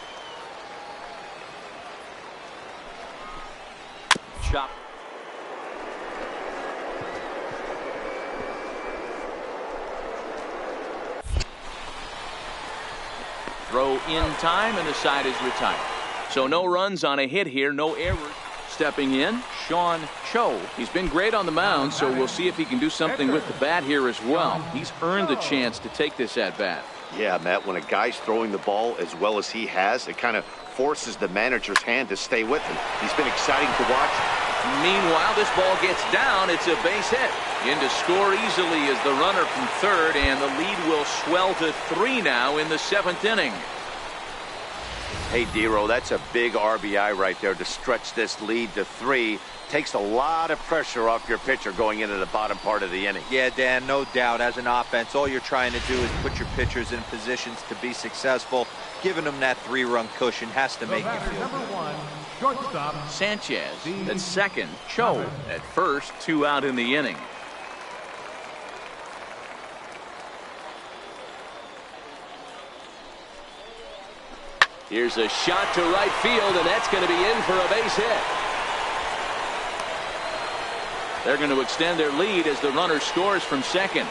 Chop. Throw in time, and the side is retired. So no runs on a hit here, no errors. Stepping in, Sean Cho. He's been great on the mound, so we'll see if he can do something with the bat here as well. He's earned the chance to take this at bat. Yeah, Matt, when a guy's throwing the ball as well as he has, it kind of forces the manager's hand to stay with him. He's been exciting to watch. Meanwhile, this ball gets down. It's a base hit. In to score easily is the runner from third, and the lead will swell to 3 now in the 7th inning. Hey, Dero, that's a big RBI right there to stretch this lead to 3. Takes a lot of pressure off your pitcher going into the bottom part of the inning. Yeah, Dan, no doubt. As an offense, all you're trying to do is put your pitchers in positions to be successful. Giving them that 3-run cushion has to make you feel Number good. 1, shortstop. Sanchez at second. Cho at first. 2 out in the inning. Here's a shot to right field, and that's going to be in for a base hit. They're going to extend their lead as the runner scores from second.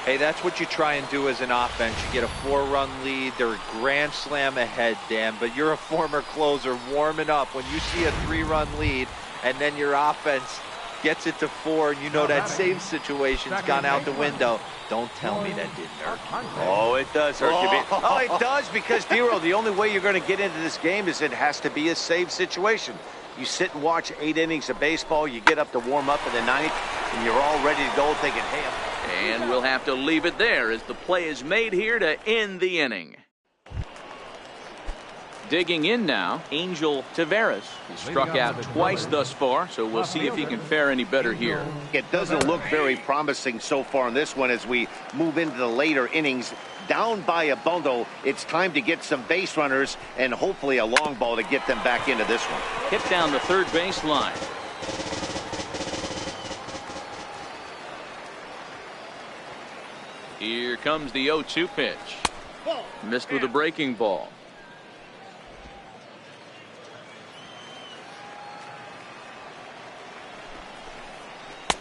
Hey, that's what you try and do as an offense. You get a 4-run lead. They're a grand slam ahead, Dan, but you're a former closer warming up. When you see a 3-run lead and then your offense gets it to 4, and you know that same situation's gone out the window, don't tell me that didn't hurt you. Oh, it does hurt you. Oh, it does, because, Dero, the only way you're going to get into this game is it has to be a save situation. You sit and watch 8 innings of baseball, you get up to warm up in the 9th, and you're all ready to go thinking, hey, And we'll have to leave it there as the play is made here to end the inning. Digging in now, Angel Taveras. He struck out twice thus far, so we'll see if he can fare any better here. it doesn't look very promising so far in this one as we move into the later innings. Down by a bundle, it's time to get some base runners and hopefully a long ball to get them back into this one. Hit down the third base line. Here comes the 0-2 pitch. Missed with a breaking ball.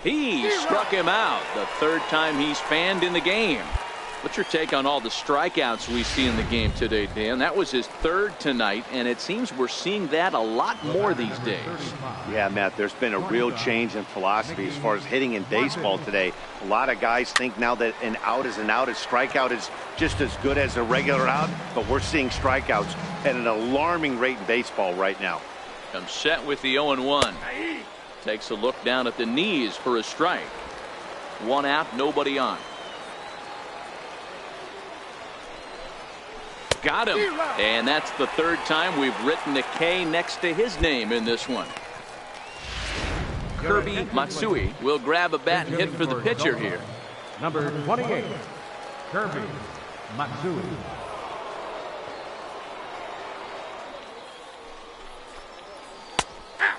He struck him out. The 3rd time he's fanned in the game. What's your take on all the strikeouts we see in the game today, Dan? That was his 3rd tonight, and it seems we're seeing that a lot more these days. Yeah, Matt, there's been a real change in philosophy as far as hitting in baseball today. A lot of guys think now that an out is an out, a strikeout is just as good as a regular out, but we're seeing strikeouts at an alarming rate in baseball right now. Comes set with the 0-1. Takes a look down at the knees for a strike. 1 out, nobody on. Got him. And that's the 3rd time we've written a K next to his name in this one. Kirby Matsui will grab a bat and hit for the pitcher here. Number 28, Kirby Matsui.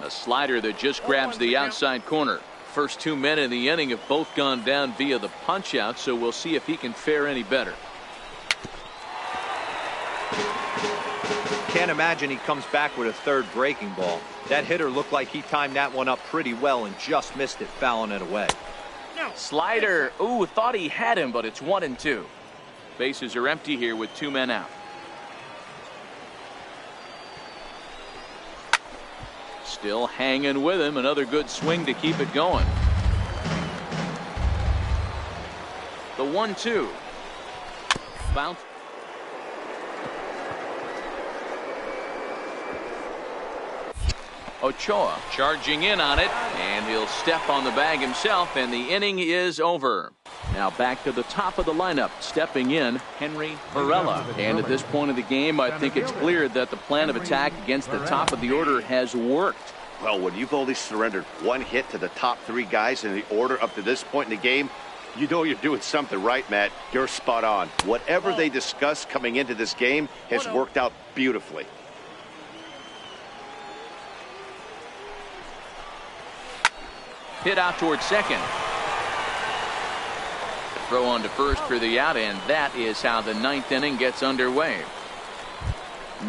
A slider that just grabs the outside corner. First 2 men in the inning have both gone down via the punch out, so we'll see if he can fare any better. Can't imagine he comes back with a 3rd breaking ball. That hitter looked like he timed that one up pretty well and just missed it, fouling it away. Slider. Ooh, thought he had him, but it's 1-2. Bases are empty here with 2 men out. Still hanging with him. Another good swing to keep it going. The 1-2. Bounce. Ochoa charging in on it, and he'll step on the bag himself, and the inning is over. Now back to the top of the lineup, stepping in Henry Varela. And at this point of the game, I think it's clear that the plan of attack against the top of the order has worked. Well, when you've only surrendered 1 hit to the top 3 guys in the order up to this point in the game, you know you're doing something right, Matt. You're spot on. Whatever they discussed coming into this game has worked out beautifully. Hit out towards second. Throw on to first for the out, and that is how the 9th inning gets underway.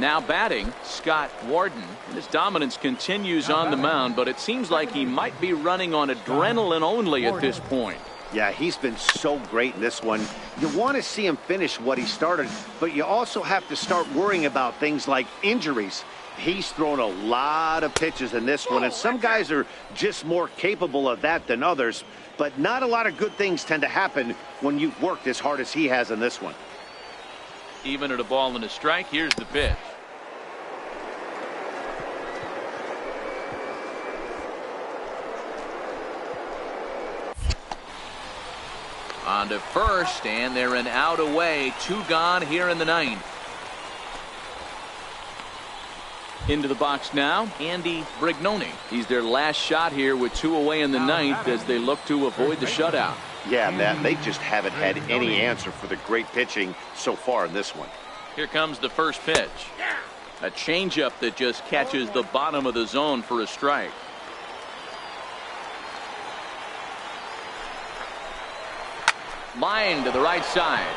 Now batting, Scott Warden. And his dominance continues on the mound, but it seems like he might be running on adrenaline only at this point. Yeah, he's been so great in this one. You want to see him finish what he started, but you also have to start worrying about things like injuries. He's thrown a lot of pitches in this one, and some guys are just more capable of that than others, but not a lot of good things tend to happen when you've worked as hard as he has in this one. Even at a ball and a strike, here's the pitch. On to first, and they're an out away. 2 gone here in the 9th. Into the box now, Andy Brignoni. He's their last shot here with 2 away in the ninth as they look to avoid the shutout. Yeah, Matt, they just haven't had any answer for the great pitching so far in this one. Here comes the first pitch. A changeup that just catches the bottom of the zone for a strike. Line to the right side.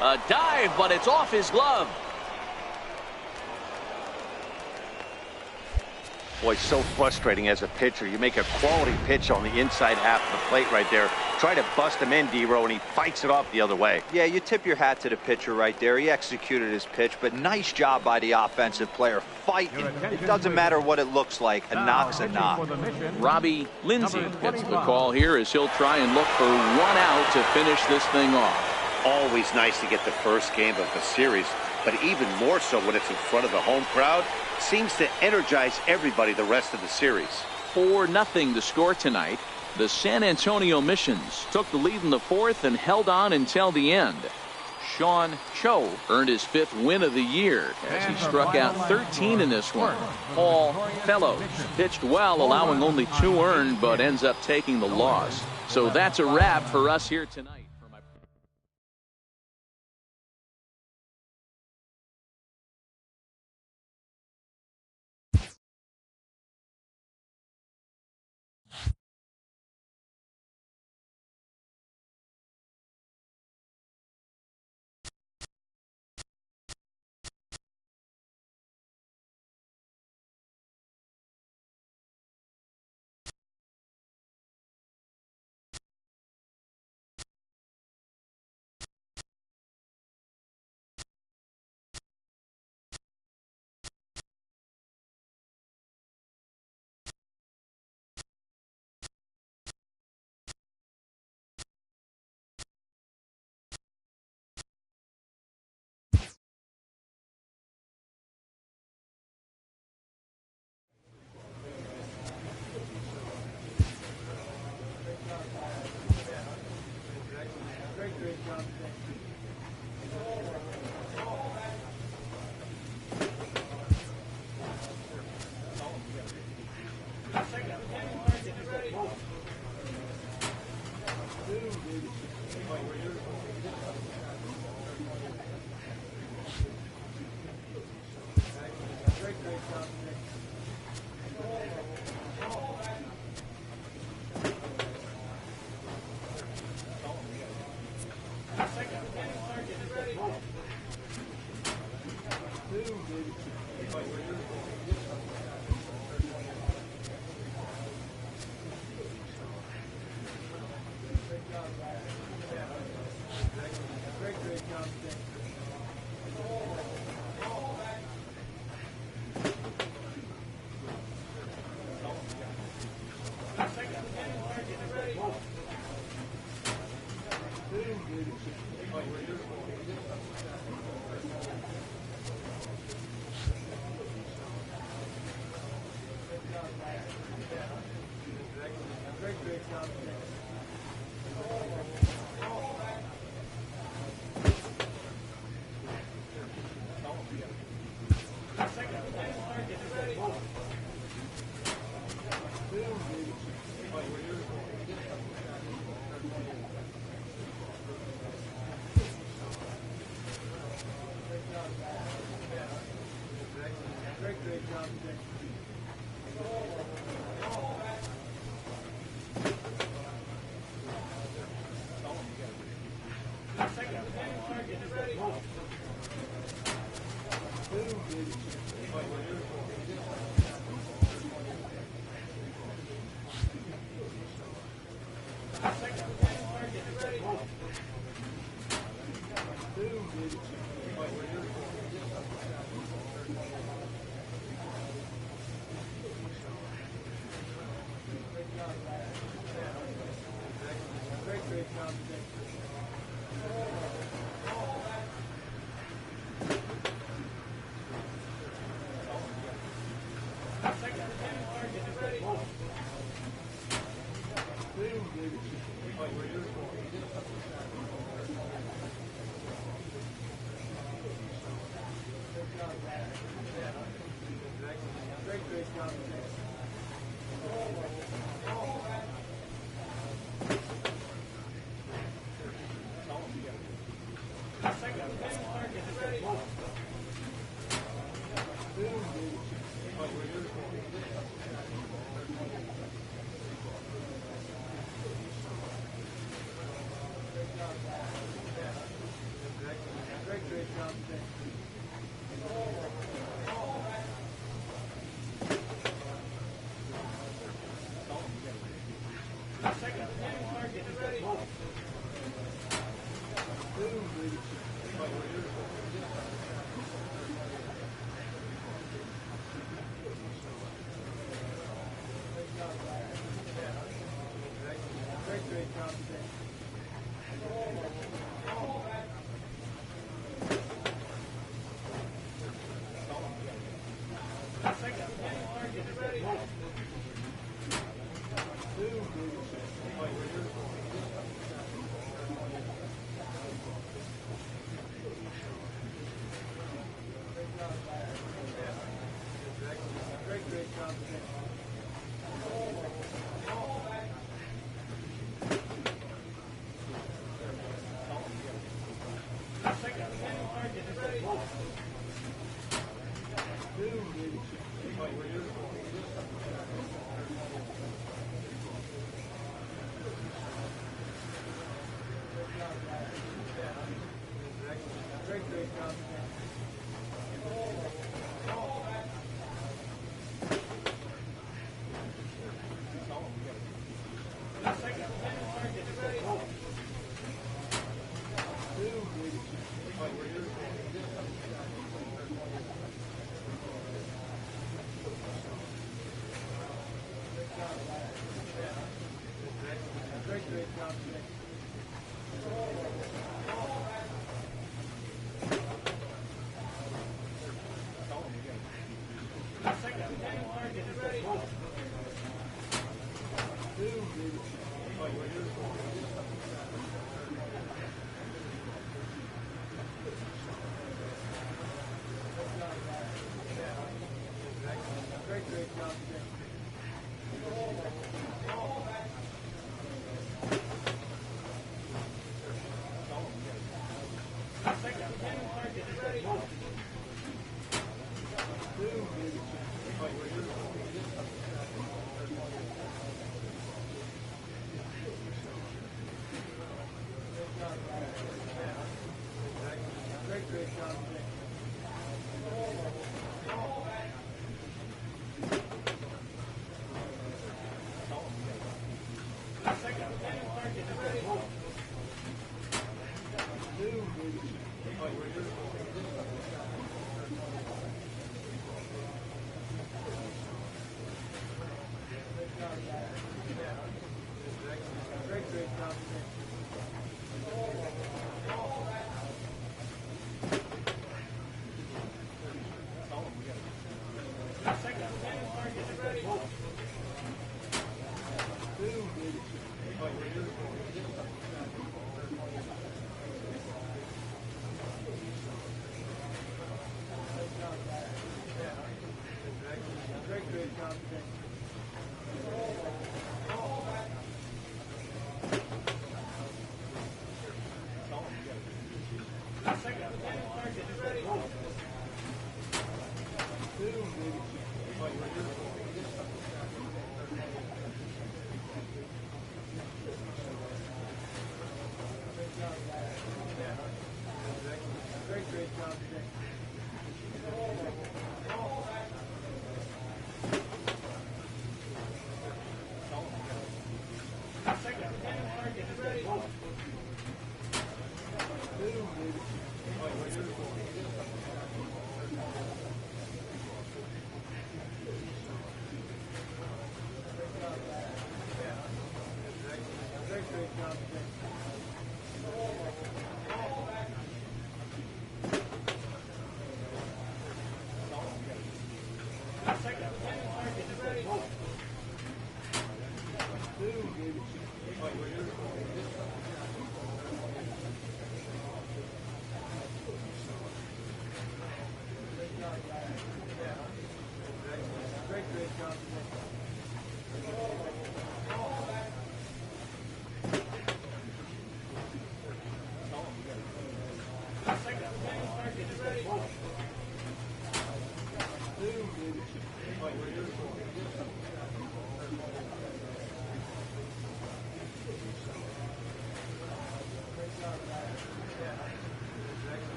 A dive, but it's off his glove. Boy, so frustrating as a pitcher. You make a quality pitch on the inside half of the plate right there. Try to bust him in, D-Row, and he fights it off the other way. Yeah, you tip your hat to the pitcher right there. He executed his pitch, but nice job by the offensive player fighting. It doesn't matter what it looks like. A knock's a knock. Robbie Lindsay gets the call here as he'll try and look for 1 out to finish this thing off. Always nice to get the first game of the series, but even more so when it's in front of the home crowd. Seems to energize everybody the rest of the series. 4-0 the score tonight. The San Antonio Missions took the lead in the 4th and held on until the end. Sean Cho earned his 5th win of the year as he struck out 13 in this one. Paul Fellows pitched well, allowing only 2 earned, but ends up taking the loss. So that's a wrap for us here tonight.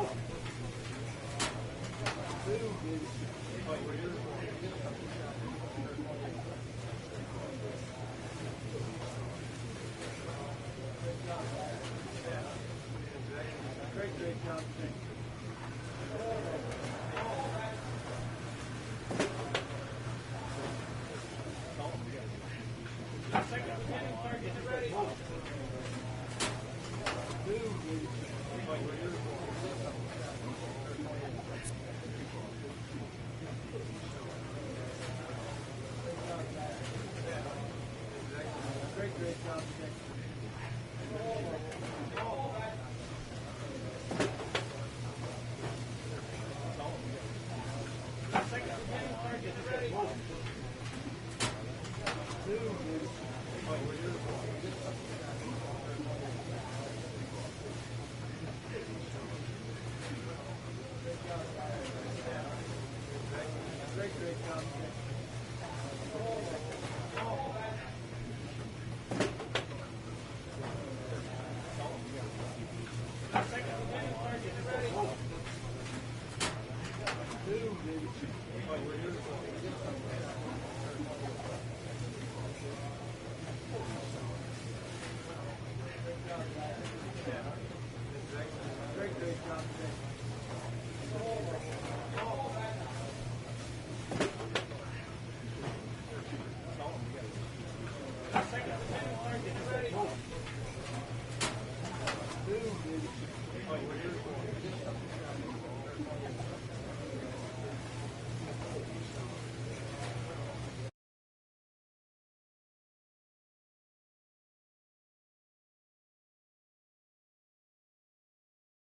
Two.